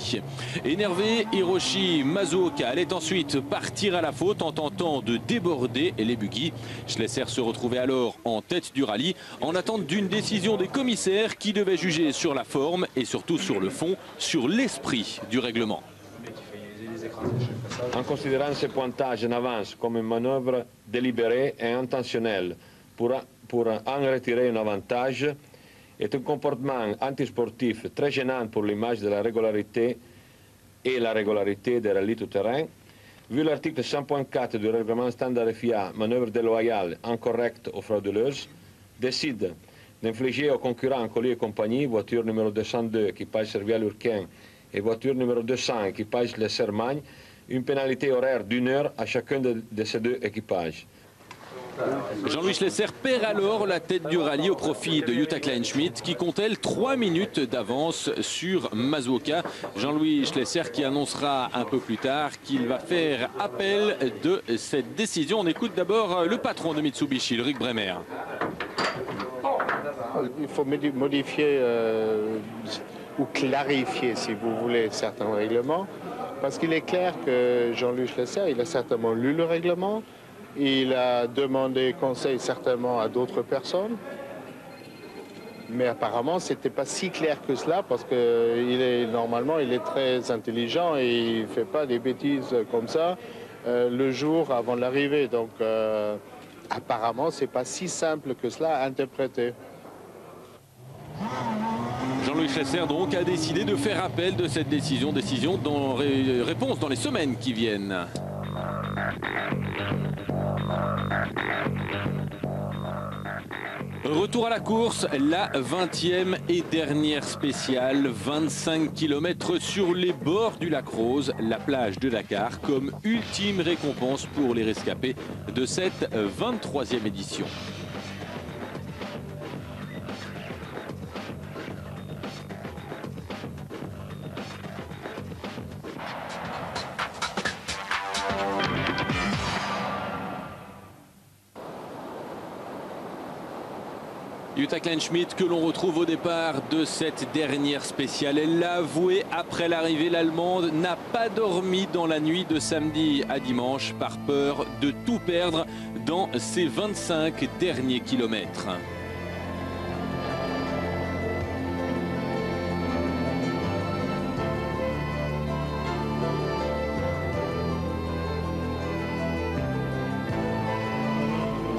Speaker 4: Énervé, Hiroshi Masuoka allait ensuite partir à la faute en tentant de déborder les buggy. Schlesser se retrouvait alors en tête du rallye en attente d'une décision des commissaires qui devaient juger sur la forme et surtout sur le fond, sur l'esprit du règlement.
Speaker 9: En considérant ce pointage en avance comme une manœuvre délibérée et intentionnelle pour en retirer un avantage est un comportement antisportif très gênant pour l'image de la régularité et la régularité des rallyes tout-terrain. Vu l'article 100.4 du règlement standard FIA, manœuvre déloyale, incorrecte ou frauduleuse, décide d'infliger aux concurrents Collier et compagnie, voiture numéro 202, équipage Servia-Lurquin, et voiture numéro 200, équipage Lesser-Magne, une pénalité horaire d'1 heure à chacun de ces deux équipages.
Speaker 4: Jean-Louis Schlesser perd alors la tête du rallye au profit de Jutta Kleinschmidt qui compte elle 3 minutes d'avance sur Masuoka. Jean-Louis Schlesser qui annoncera un peu plus tard qu'il va faire appel de cette décision. On écoute d'abord le patron de Mitsubishi, Ulrich Bremer.
Speaker 10: Il faut modifier ou clarifier, si vous voulez, certains règlements, parce qu'il est clair que Jean-Louis Schlesser, il a certainement lu le règlement, il a demandé conseil certainement à d'autres personnes, mais apparemment ce n'était pas si clair que cela, parce que normalement il est très intelligent et il ne fait pas des bêtises comme ça le jour avant l'arrivée, donc apparemment c'est pas si simple que cela à interpréter.
Speaker 4: Jean-Louis Schlesser donc a décidé de faire appel de cette décision dans réponse dans les semaines qui viennent. Retour à la course, la 20e et dernière spéciale, 25 km sur les bords du lac Rose, la plage de Dakar, comme ultime récompense pour les rescapés de cette 23e édition. Jutta Kleinschmidt que l'on retrouve au départ de cette dernière spéciale. Elle l'a avoué après l'arrivée, l'Allemande n'a pas dormi dans la nuit de samedi à dimanche par peur de tout perdre dans ses 25 derniers kilomètres.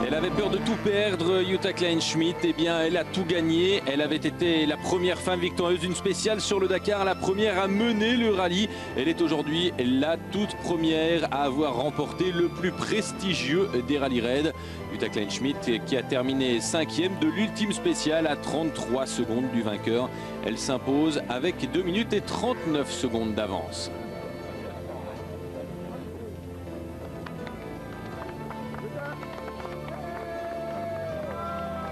Speaker 4: Elle avait peur de tout perdre, Jutta Kleinschmidt. Eh bien, elle a tout gagné. Elle avait été la première femme victorieuse d'une spéciale sur le Dakar, la première à mener le rallye. Elle est aujourd'hui la toute première à avoir remporté le plus prestigieux des rallye raids. Jutta Kleinschmidt qui a terminé 5e de l'ultime spéciale à 33 secondes du vainqueur. Elle s'impose avec 2 minutes et 39 secondes d'avance.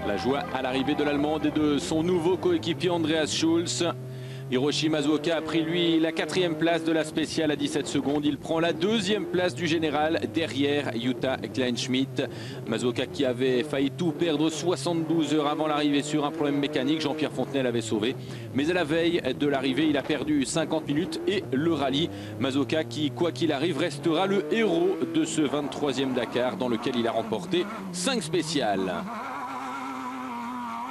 Speaker 4: La joie à l'arrivée de l'Allemande et de son nouveau coéquipier Andreas Schulz. Hiroshi Masuoka a pris lui la 4e place de la spéciale à 17 secondes. Il prend la 2e place du général derrière Jutta Kleinschmidt. Masuoka qui avait failli tout perdre 72 heures avant l'arrivée sur un problème mécanique. Jean-Pierre Fontenay l'avait sauvé. Mais à la veille de l'arrivée, il a perdu 50 minutes et le rallye. Masuoka qui, quoi qu'il arrive, restera le héros de ce 23e Dakar dans lequel il a remporté 5 spéciales.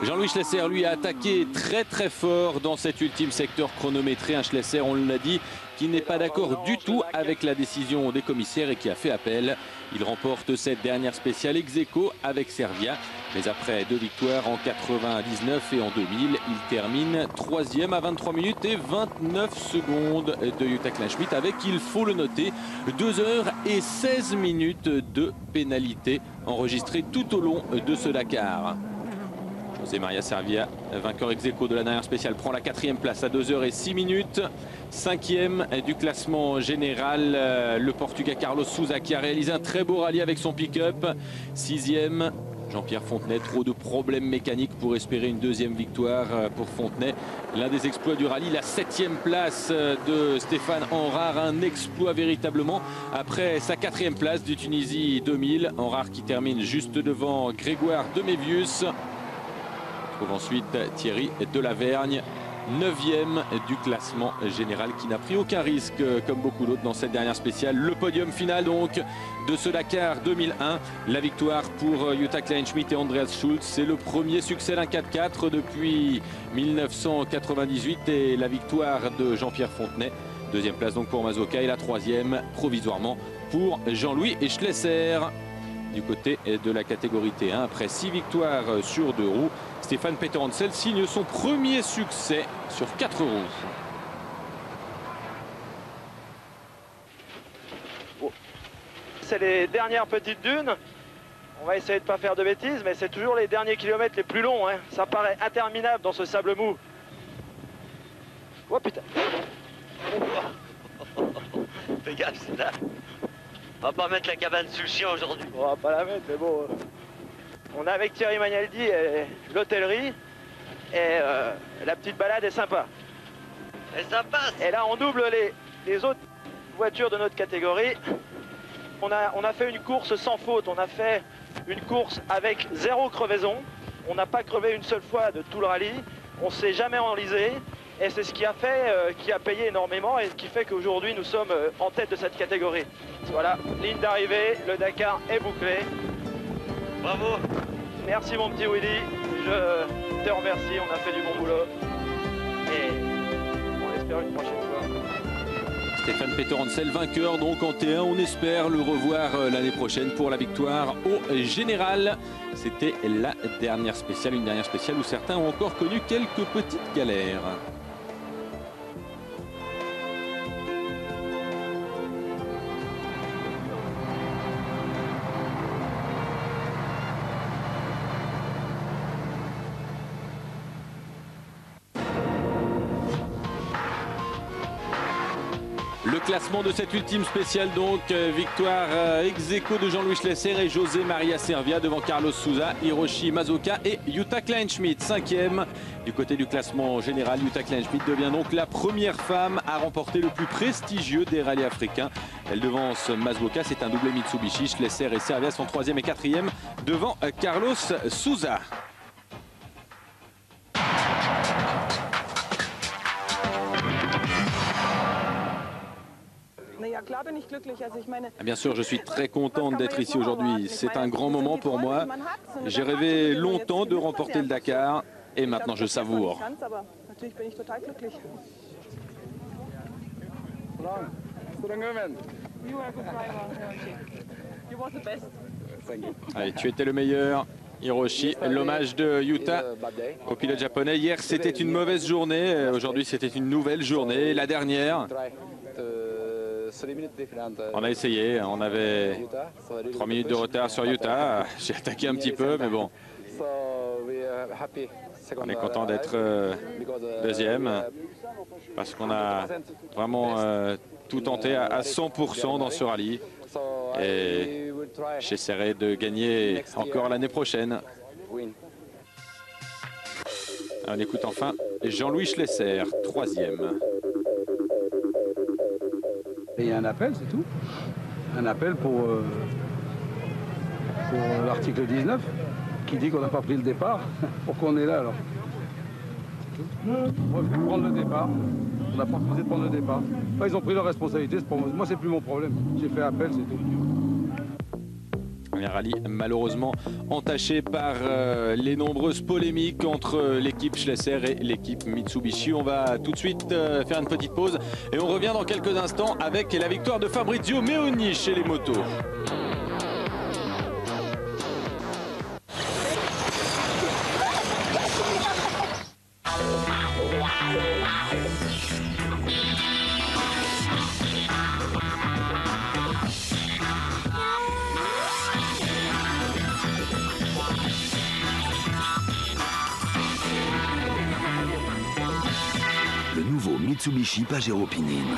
Speaker 4: Jean-Louis Schlesser, lui, a attaqué très fort dans cet ultime secteur chronométré. Un Schlesser, on l'a dit, qui n'est pas d'accord du tout avec la décision des commissaires et qui a fait appel. Il remporte cette dernière spéciale ex aequo avec Servia. Mais après 2 victoires en 99 et en 2000, il termine 3e à 23 minutes et 29 secondes de Jutta Kleinschmidt avec, il faut le noter, 2 heures et 16 minutes de pénalité enregistrées tout au long de ce Dakar. José Maria Servia, vainqueur ex aequo de la dernière spéciale, prend la 4e place à 2 heures et 6 minutes. 5e du classement général, le Portugais Carlos Sousa qui a réalisé un très beau rallye avec son pick-up. 6e, Jean-Pierre Fontenay. Trop de problèmes mécaniques pour espérer une deuxième victoire pour Fontenay. L'un des exploits du rallye, la 7e place de Stéphane Henrard, un exploit véritablement après sa 4e place du Tunisie 2000. Henrard qui termine juste devant Grégoire Demévius. On trouve ensuite Thierry Delavergne, 9e du classement général, qui n'a pris aucun risque comme beaucoup d'autres dans cette dernière spéciale. Le podium final donc de ce Dakar 2001. La victoire pour Jutta Kleinschmidt et Andreas Schulz. C'est le premier succès d'un 4x4 depuis 1998 et la victoire de Jean-Pierre Fontenay. 2e place donc pour Mazzoka et la 3e provisoirement pour Jean-Louis Schlesser. Du côté de la catégorie T1, après 6 victoires sur 2 roues, Stéphane Peterhansel signe son premier succès sur 4 roues.
Speaker 21: C'est les dernières petites dunes. On va essayer de ne pas faire de bêtises, mais c'est toujours les derniers kilomètres les plus longs. Hein. Ça paraît interminable dans ce sable mou. Oh putain.
Speaker 11: Fais gaffe, c'est là. On va pas mettre la cabane sous le chien aujourd'hui.
Speaker 21: On va pas la mettre, mais bon. On est avec Thierry Magnaldi et l'hôtellerie. Et la petite balade est sympa.
Speaker 11: Et ça passe.
Speaker 21: Et là, on double les autres voitures de notre catégorie. On a fait une course sans faute. On a fait une course avec 0 crevaison. On n'a pas crevé une seule fois de tout le rallye. On s'est jamais enlisé. Et c'est ce qui a fait, qui a payé énormément et ce qui fait qu'aujourd'hui nous sommes en tête de cette catégorie. Voilà, ligne d'arrivée, le Dakar est bouclé.
Speaker 11: Bravo.
Speaker 21: Merci mon petit Willy, je te remercie, on a fait du bon boulot. Et on espère une prochaine fois.
Speaker 4: Stéphane Peterhansel vainqueur donc en T1, on espère le revoir l'année prochaine pour la victoire au général. C'était la dernière spéciale, une dernière spéciale où certains ont encore connu quelques petites galères. Le classement de cette ultime spéciale donc, victoire ex aequo de Jean-Louis Schlesser et José Maria Servia devant Carlos Souza, Hiroshi Mazzoka et Jutta Kleinschmidt. 5e du côté du classement général. Jutta Kleinschmidt devient donc la première femme à remporter le plus prestigieux des rallyes africains. Elle devance Mazzoka, c'est un doublé Mitsubishi. Schlesser et Servia sont 3e et 4e devant Carlos Souza. Bien sûr, je suis très contente d'être ici aujourd'hui. C'est un grand moment pour moi. J'ai rêvé longtemps de remporter le Dakar et maintenant je savoure. Allez, tu étais le meilleur, Hiroshi. L'hommage de Jutta au pilote japonais. Hier, c'était une mauvaise journée. Aujourd'hui, c'était une nouvelle journée, la dernière. On a essayé, on avait 3 minutes de retard sur Jutta. J'ai attaqué un petit peu, mais bon. On est content d'être deuxième parce qu'on a vraiment tout tenté à 100% dans ce rallye. Et j'essaierai de gagner encore l'année prochaine. On écoute enfin Jean-Louis Schlesser, 3e.
Speaker 19: Et il y a un appel, c'est tout. Un appel pour l'article 19 qui dit qu'on n'a pas pris le départ. Pourquoi on est là alors? On refuse de prendre le départ. On n'a pas refusé de prendre le départ. Enfin, ils ont pris leur responsabilité. Moi, c'est plus mon problème. J'ai fait appel, c'est tout.
Speaker 4: Un rallye malheureusement entaché par les nombreuses polémiques entre l'équipe Schlesser et l'équipe Mitsubishi. On va tout de suite faire une petite pause et on revient dans quelques instants avec la victoire de Fabrizio Meoni chez les motos.
Speaker 15: Mitsubishi Pajero Pinine.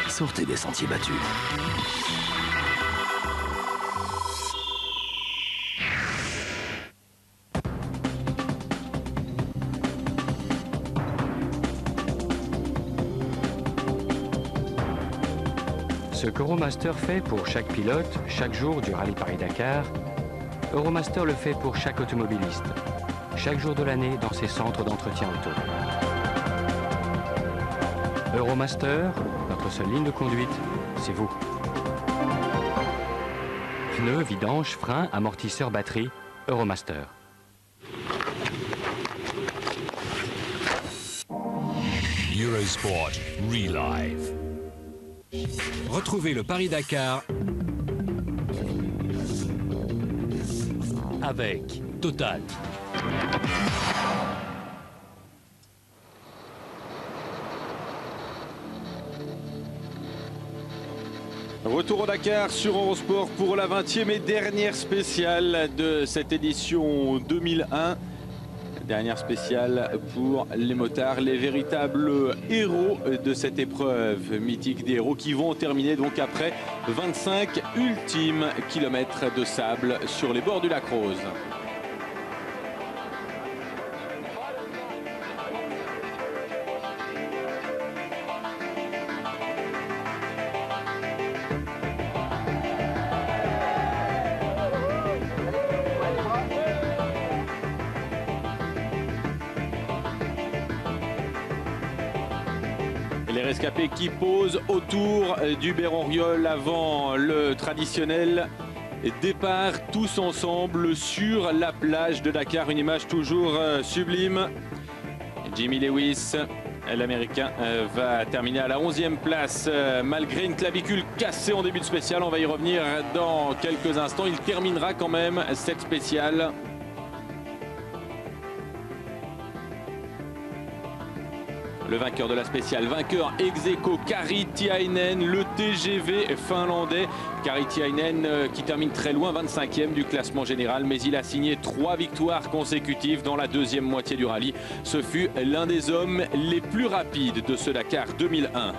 Speaker 15: Sortez des sentiers battus.
Speaker 2: Ce qu'Euromaster fait pour chaque pilote, chaque jour du Rallye Paris-Dakar, Euromaster le fait pour chaque automobiliste, chaque jour de l'année dans ses centres d'entretien auto. Euromaster, notre seule ligne de conduite, c'est vous. Pneus, vidange, freins, amortisseurs, batterie, Euromaster.
Speaker 3: Eurosport Relive.
Speaker 1: Retrouvez le Paris-Dakar
Speaker 3: avec Total.
Speaker 4: Retour au Dakar sur Eurosport pour la 20e et dernière spéciale de cette édition 2001. Dernière spéciale pour les motards, les véritables héros de cette épreuve mythique, des héros qui vont terminer donc après 25 ultimes kilomètres de sable sur les bords du lac Rose. Les rescapés qui posent autour du Béroriol avant le traditionnel départ tous ensemble sur la plage de Dakar. Une image toujours sublime. Jimmy Lewis, l'Américain, va terminer à la 11e place malgré une clavicule cassée en début de spéciale. On va y revenir dans quelques instants. Il terminera quand même cette spéciale. Le vainqueur de la spéciale, vainqueur ex aequo, Kari Tiainen, le TGV finlandais. Kari Tiainen qui termine très loin, 25e du classement général, mais il a signé 3 victoires consécutives dans la deuxième moitié du rallye. Ce fut l'un des hommes les plus rapides de ce Dakar 2001.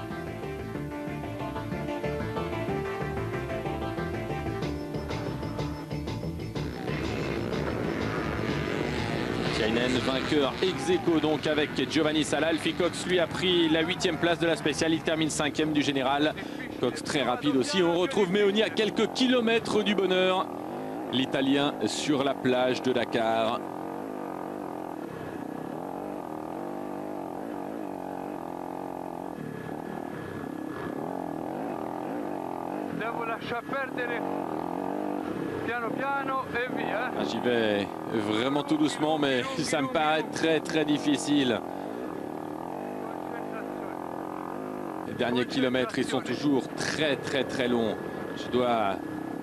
Speaker 4: Tiainen, vainqueur ex aequo donc avec Giovanni Sala. Alfie Cox lui a pris la 8e place de la spéciale, il termine 5e du général. Cox très rapide aussi. On retrouve Meoni à quelques kilomètres du bonheur. L'Italien sur la plage de Dakar.
Speaker 5: Devo lasciar perdere. Piano piano et via.
Speaker 4: J'y vais vraiment tout doucement, mais ça me paraît très difficile. Les derniers kilomètres, ils sont toujours très longs. Je dois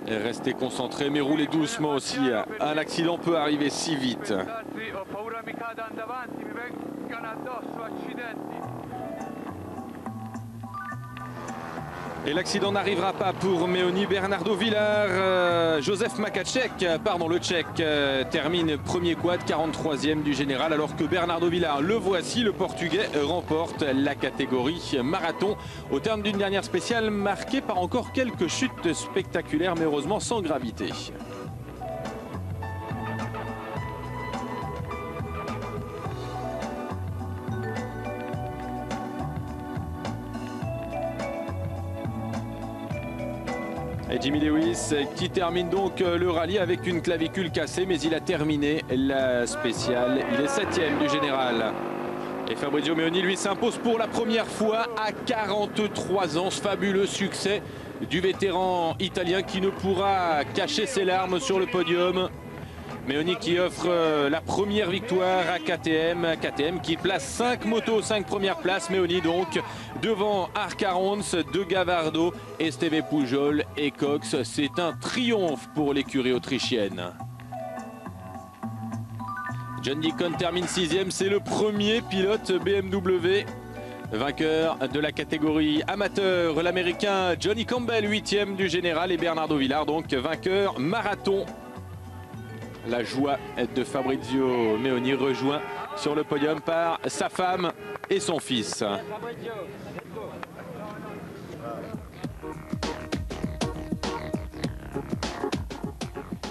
Speaker 4: rester concentré, mais rouler doucement aussi. Un accident peut arriver si vite. Et l'accident n'arrivera pas pour Meoni. Bernardo Villar, Joseph Makacek, pardon, le Tchèque, termine premier quad, 43e du général, alors que Bernardo Villar, le voici, le Portugais, remporte la catégorie marathon au terme d'une dernière spéciale marquée par encore quelques chutes spectaculaires, mais heureusement sans gravité. Et Jimmy Lewis qui termine donc le rallye avec une clavicule cassée, mais il a terminé la spéciale. Il est 7e du général. Et Fabrizio Meoni lui s'impose pour la première fois à 43 ans. Ce fabuleux succès du vétéran italien qui ne pourra cacher ses larmes sur le podium. Meoni qui offre la première victoire à KTM. KTM qui place 5 motos, 5 premières places. Meoni donc devant Arcarons, De Gavardo, Esteve Pujol et Cox. C'est un triomphe pour l'écurie autrichienne. John Deacon termine 6e. C'est le premier pilote BMW. Vainqueur de la catégorie amateur, l'Américain Johnny Campbell, 8e du général. Et Bernardo Villar donc vainqueur marathon. La joie de Fabrizio Meoni, rejoint sur le podium par sa femme et son fils.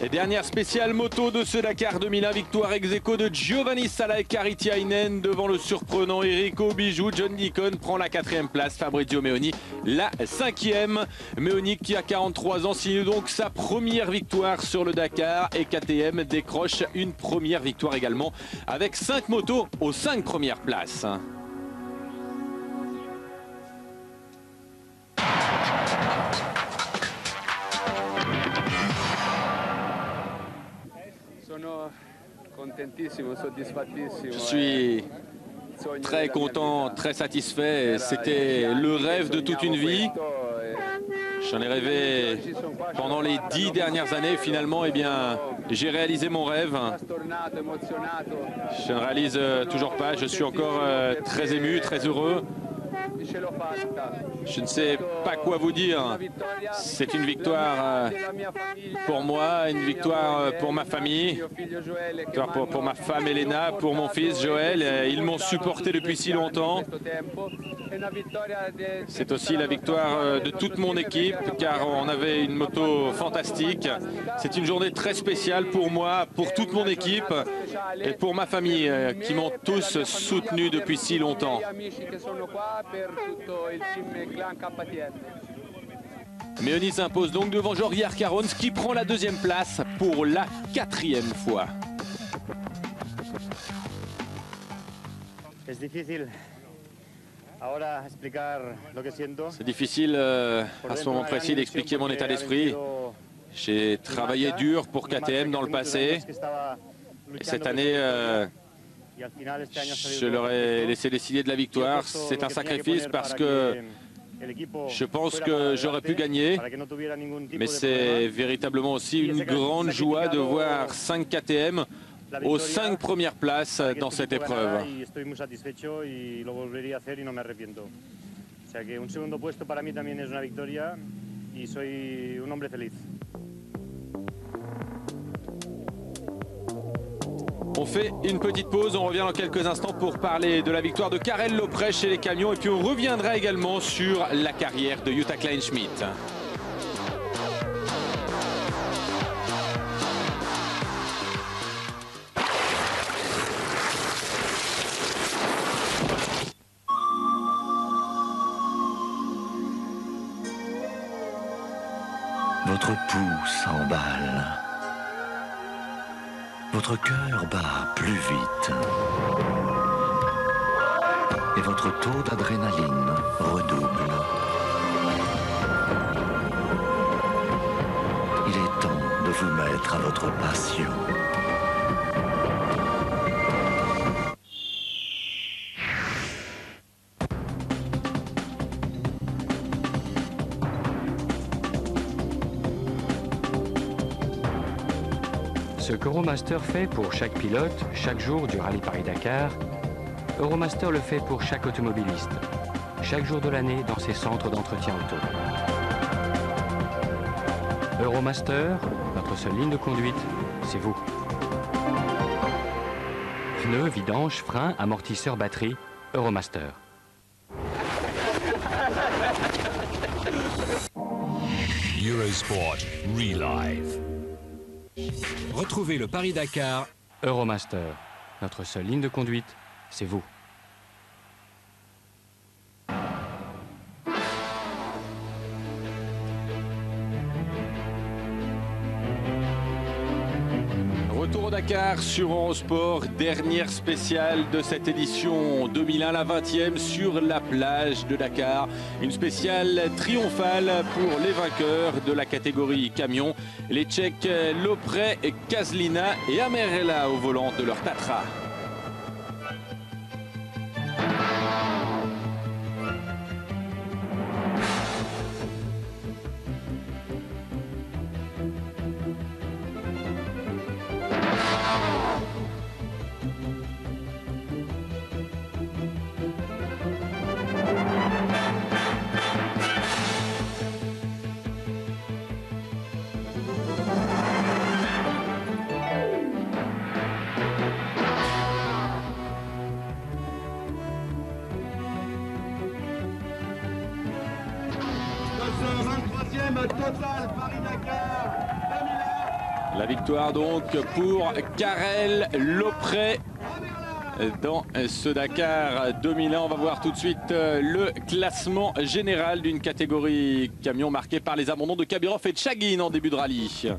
Speaker 4: Et dernière spéciale moto de ce Dakar 2001, victoire ex-aequo de Giovanni Sala et Karitiainen devant le surprenant Enrico Bijou. John Deacon prend la 4e place, Fabrizio Meoni la 5e. Meoni qui a 43 ans signe donc sa première victoire sur le Dakar et KTM décroche une première victoire également avec 5 motos aux 5 premières places. Je suis très content, très satisfait. C'était le rêve de toute une vie. J'en ai rêvé pendant les 10 dernières années. Finalement, eh bien, j'ai réalisé mon rêve. Je ne réalise toujours pas. Je suis encore très ému, très heureux. Je ne sais pas quoi vous dire. C'est une victoire pour moi, une victoire pour ma famille, une victoire pour ma femme Elena, pour mon fils Joël. Ils m'ont supporté depuis si longtemps. C'est aussi la victoire de toute mon équipe car on avait une moto fantastique. C'est une journée très spéciale pour moi, pour toute mon équipe et pour ma famille qui m'ont tous soutenu depuis si longtemps. Meoni s'impose donc devant Jordi Arcarons qui prend la 2e place pour la 4e fois. C'est difficile à ce moment précis d'expliquer mon état d'esprit. J'ai travaillé dur pour KTM dans le passé et cette année je leur ai laissé décider de la victoire. C'est un sacrifice parce que je pense que j'aurais pu gagner, mais c'est véritablement aussi une grande joie de voir 5 KTM aux 5 premières places dans cette épreuve. On fait une petite pause, on revient dans quelques instants pour parler de la victoire de Karel Lopré chez les camions et puis on reviendra également sur la carrière de Jutta Kleinschmidt.
Speaker 15: Votre pouls s'emballe. Votre cœur bat plus vite. Et votre taux d'adrénaline redouble. Il est temps de vous mettre à votre passion.
Speaker 2: Ce qu'Euromaster fait pour chaque pilote, chaque jour du Rallye Paris-Dakar, Euromaster le fait pour chaque automobiliste, chaque jour de l'année dans ses centres d'entretien auto. Euromaster, notre seule ligne de conduite, c'est vous. Pneus, vidange, freins, amortisseurs, batterie, Euromaster.
Speaker 3: Eurosport Relive.
Speaker 1: Retrouvez le Paris-Dakar.
Speaker 2: Euromaster, notre seule ligne de conduite, c'est vous.
Speaker 4: Retour au Dakar sur Eurosport, dernière spéciale de cette édition 2001, la 20e sur la plage de Dakar. Une spéciale triomphale pour les vainqueurs de la catégorie camion, les Tchèques Lopré, Kazlina et Amerela au volant de leur Tatra.
Speaker 8: Total Paris-Dakar 2001,
Speaker 4: La victoire donc pour Karel Lopré dans ce Dakar 2001. On va voir tout de suite le classement général d'une catégorie camion marquée par les abandons de Kabirov et Tchagin en début de rallye.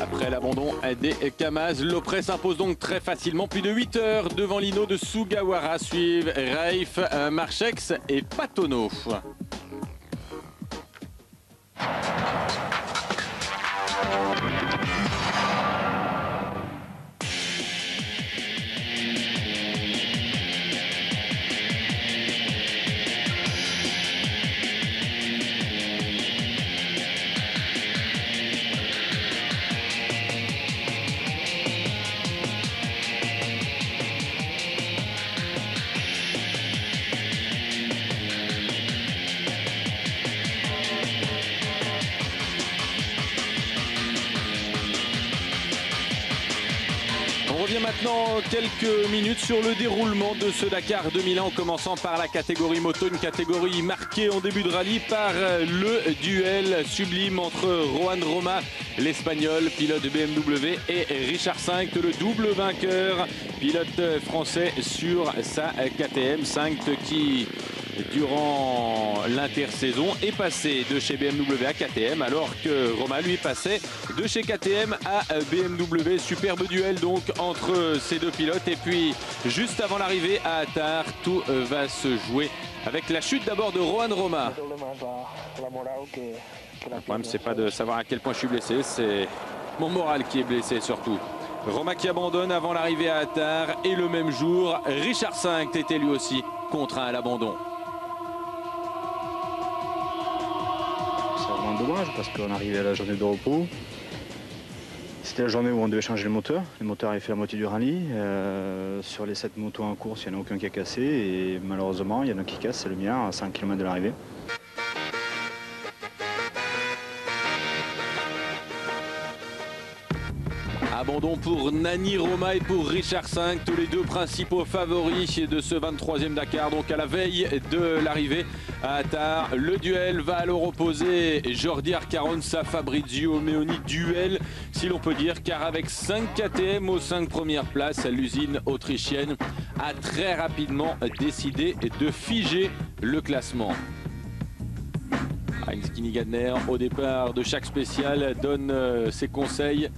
Speaker 4: Après l'abandon des Kamaz, Lopré s'impose donc très facilement. Plus de 8 heures devant Lino de Sugawara. Suivent Raif, Marchex et Patono. On revient maintenant quelques minutes sur le déroulement de ce Dakar 2001 en commençant par la catégorie moto, une catégorie marquée en début de rallye par le duel sublime entre Rohan Roma, l'Espagnol, pilote de BMW, et Richard V, le double vainqueur, pilote français sur sa KTM. V qui, durant l'intersaison, est passé de chez BMW à KTM, alors que Roma lui passait de chez KTM à BMW. Superbe duel donc entre ces deux pilotes. Et puis juste avant l'arrivée à Attar, tout va se jouer avec la chute d'abord de Rohan Roma. Le problème, c'est pas de savoir à quel point je suis blessé, c'est mon moral qui est blessé surtout. Roma qui abandonne avant l'arrivée à Attar, et le même jour, Richard V était lui aussi contraint à l'abandon.
Speaker 21: C'est vraiment dommage parce qu'on arrivait à la journée de repos. C'était la journée où on devait changer le moteur. Le moteur avait fait la moitié du rallye. Sur les 7 motos en course, il n'y en a aucun qui a cassé. Et malheureusement, il y en a un qui casse, c'est le mien, à 5 km de l'arrivée.
Speaker 4: Abandon pour Nani Roma et pour Richard V, tous les deux principaux favoris de ce 23e Dakar. Donc à la veille de l'arrivée à Attar, le duel va alors opposer Jordi Arcarons à Fabrizio Meoni. Duel, si l'on peut dire, car avec 5 KTM aux 5 premières places, l'usine autrichienne a très rapidement décidé de figer le classement. Heinz Kinnigadner, au départ de chaque spécial, donne ses conseils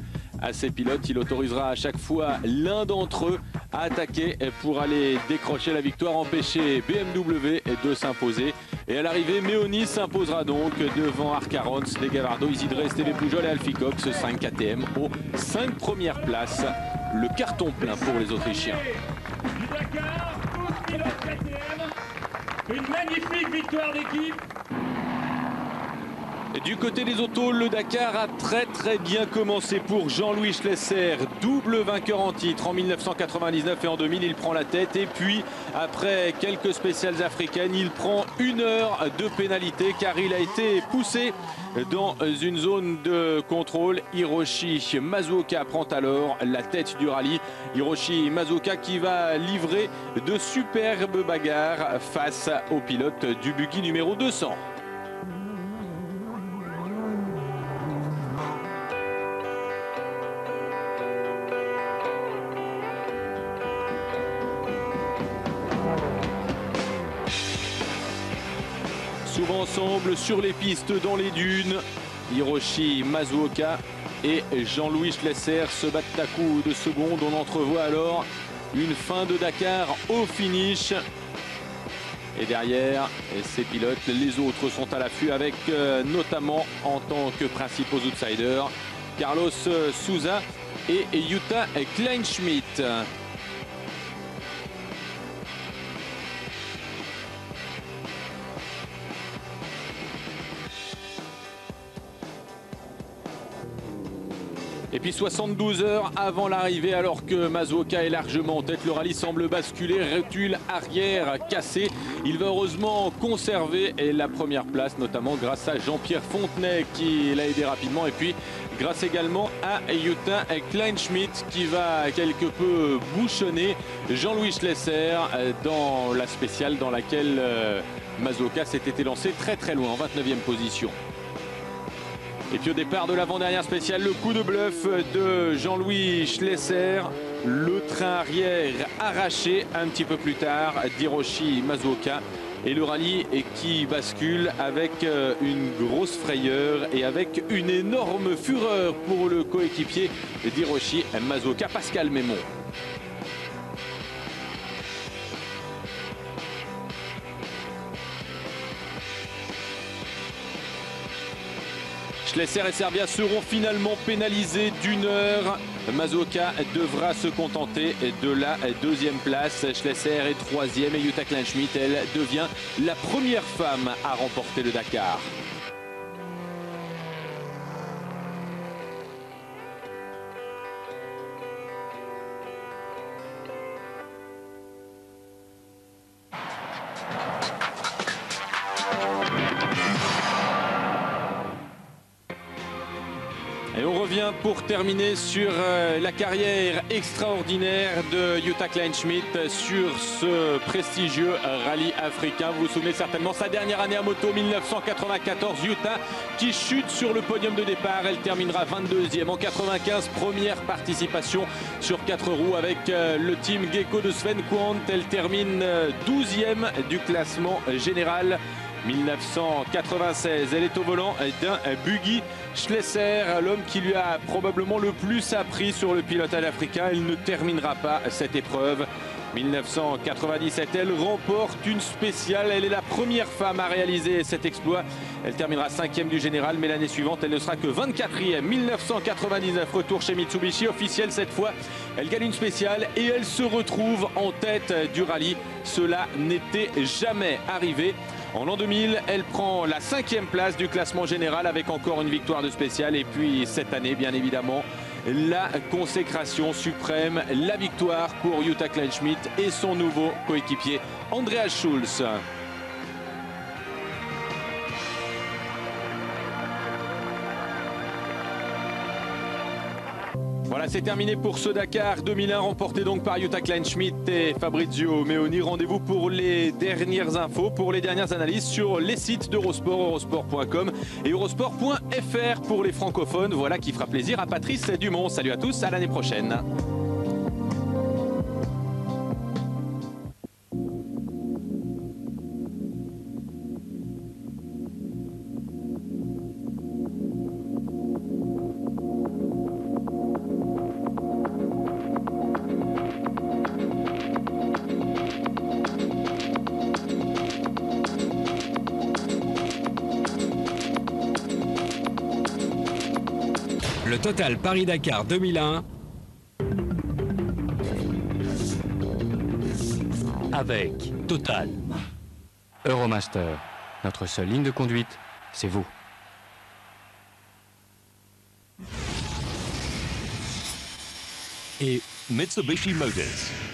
Speaker 4: à ses pilotes. Il autorisera à chaque fois l'un d'entre eux à attaquer pour aller décrocher la victoire, empêcher BMW de s'imposer. Et à l'arrivée, Meoni s'imposera donc devant Arcarons, De Gavardo, Isidre, Esteve Pujol et Alfie Cox, 5 KTM aux 5 premières places. Le carton plein pour les Autrichiens.
Speaker 13: Du Dakar, 12 pilotes KTM, une magnifique victoire d'équipe.
Speaker 4: Du côté des autos, le Dakar a très bien commencé pour Jean-Louis Schlesser, double vainqueur en titre en 1999 et en 2000. Il prend la tête et puis après quelques spéciales africaines, il prend 1 heure de pénalité car il a été poussé dans une zone de contrôle. Hiroshi Mazuoka prend alors la tête du rallye. Hiroshi Mazuoka qui va livrer de superbes bagarres face au pilote du buggy numéro 200. Souvent ensemble sur les pistes, dans les dunes, Hiroshi Mazuoka et Jean-Louis Schlesser se battent à coups de seconde. On entrevoit alors une fin de Dakar au finish. Et derrière, ces pilotes, les autres sont à l'affût avec notamment en tant que principaux outsiders, Carlos Souza et Jutta Kleinschmidt. Et puis 72 heures avant l'arrivée, alors que Mazuoka est largement en tête, le rallye semble basculer, recul arrière cassé. Il va heureusement conserver la première place, notamment grâce à Jean-Pierre Fontenay qui l'a aidé rapidement. Et puis grâce également à Jutta Kleinschmidt qui va quelque peu bouchonner Jean-Louis Schlesser dans la spéciale dans laquelle Mazuoka s'était lancé très loin, en 29e position. Et puis au départ de l'avant-dernière spéciale, le coup de bluff de Jean-Louis Schlesser. Le train arrière arraché un petit peu plus tard d'Hiroshi Masuoka. Et le rallye qui bascule avec une grosse frayeur et avec une énorme fureur pour le coéquipier d'Hiroshi Masuoka, Pascal Mémon. Schlesser et Serbia seront finalement pénalisés d'1 heure. Masuoka devra se contenter de la 2e place. Schlesser est 3e et Jutta Kleinschmidt, elle, devient la première femme à remporter le Dakar. Et on revient pour terminer sur la carrière extraordinaire de Jutta Kleinschmidt sur ce prestigieux rallye africain. Vous vous souvenez certainement, sa dernière année à moto, 1994, Jutta qui chute sur le podium de départ. Elle terminera 22e en 95, première participation sur 4 roues avec le team Gecko de Sven Quandt. Elle termine 12e du classement général. 1996, elle est au volant d'un buggy. Schlesser, l'homme qui lui a probablement le plus appris sur le pilotage africain, elle ne terminera pas cette épreuve. 1997, elle remporte une spéciale. Elle est la première femme à réaliser cet exploit. Elle terminera 5e du général, mais l'année suivante, elle ne sera que 24e. 1999, retour chez Mitsubishi, officiel cette fois. Elle gagne une spéciale et elle se retrouve en tête du rallye. Cela n'était jamais arrivé. En l'an 2000, elle prend la 5e place du classement général avec encore une victoire de spéciale. Et puis cette année, bien évidemment, la consécration suprême, la victoire pour Jutta Kleinschmidt et son nouveau coéquipier Andreas Schulz. Voilà, c'est terminé pour ce Dakar 2001, remporté donc par Jutta Kleinschmidt et Fabrizio Meoni. Rendez-vous pour les dernières infos, pour les dernières analyses sur les sites d'Eurosport, eurosport.com et eurosport.fr pour les francophones. Voilà qui fera plaisir à Patrice Dumont. Salut à tous, à l'année prochaine.
Speaker 1: Le Total Paris-Dakar 2001
Speaker 3: avec Total.
Speaker 2: Euromaster, notre seule ligne de conduite, c'est vous.
Speaker 3: Et Mitsubishi Motors.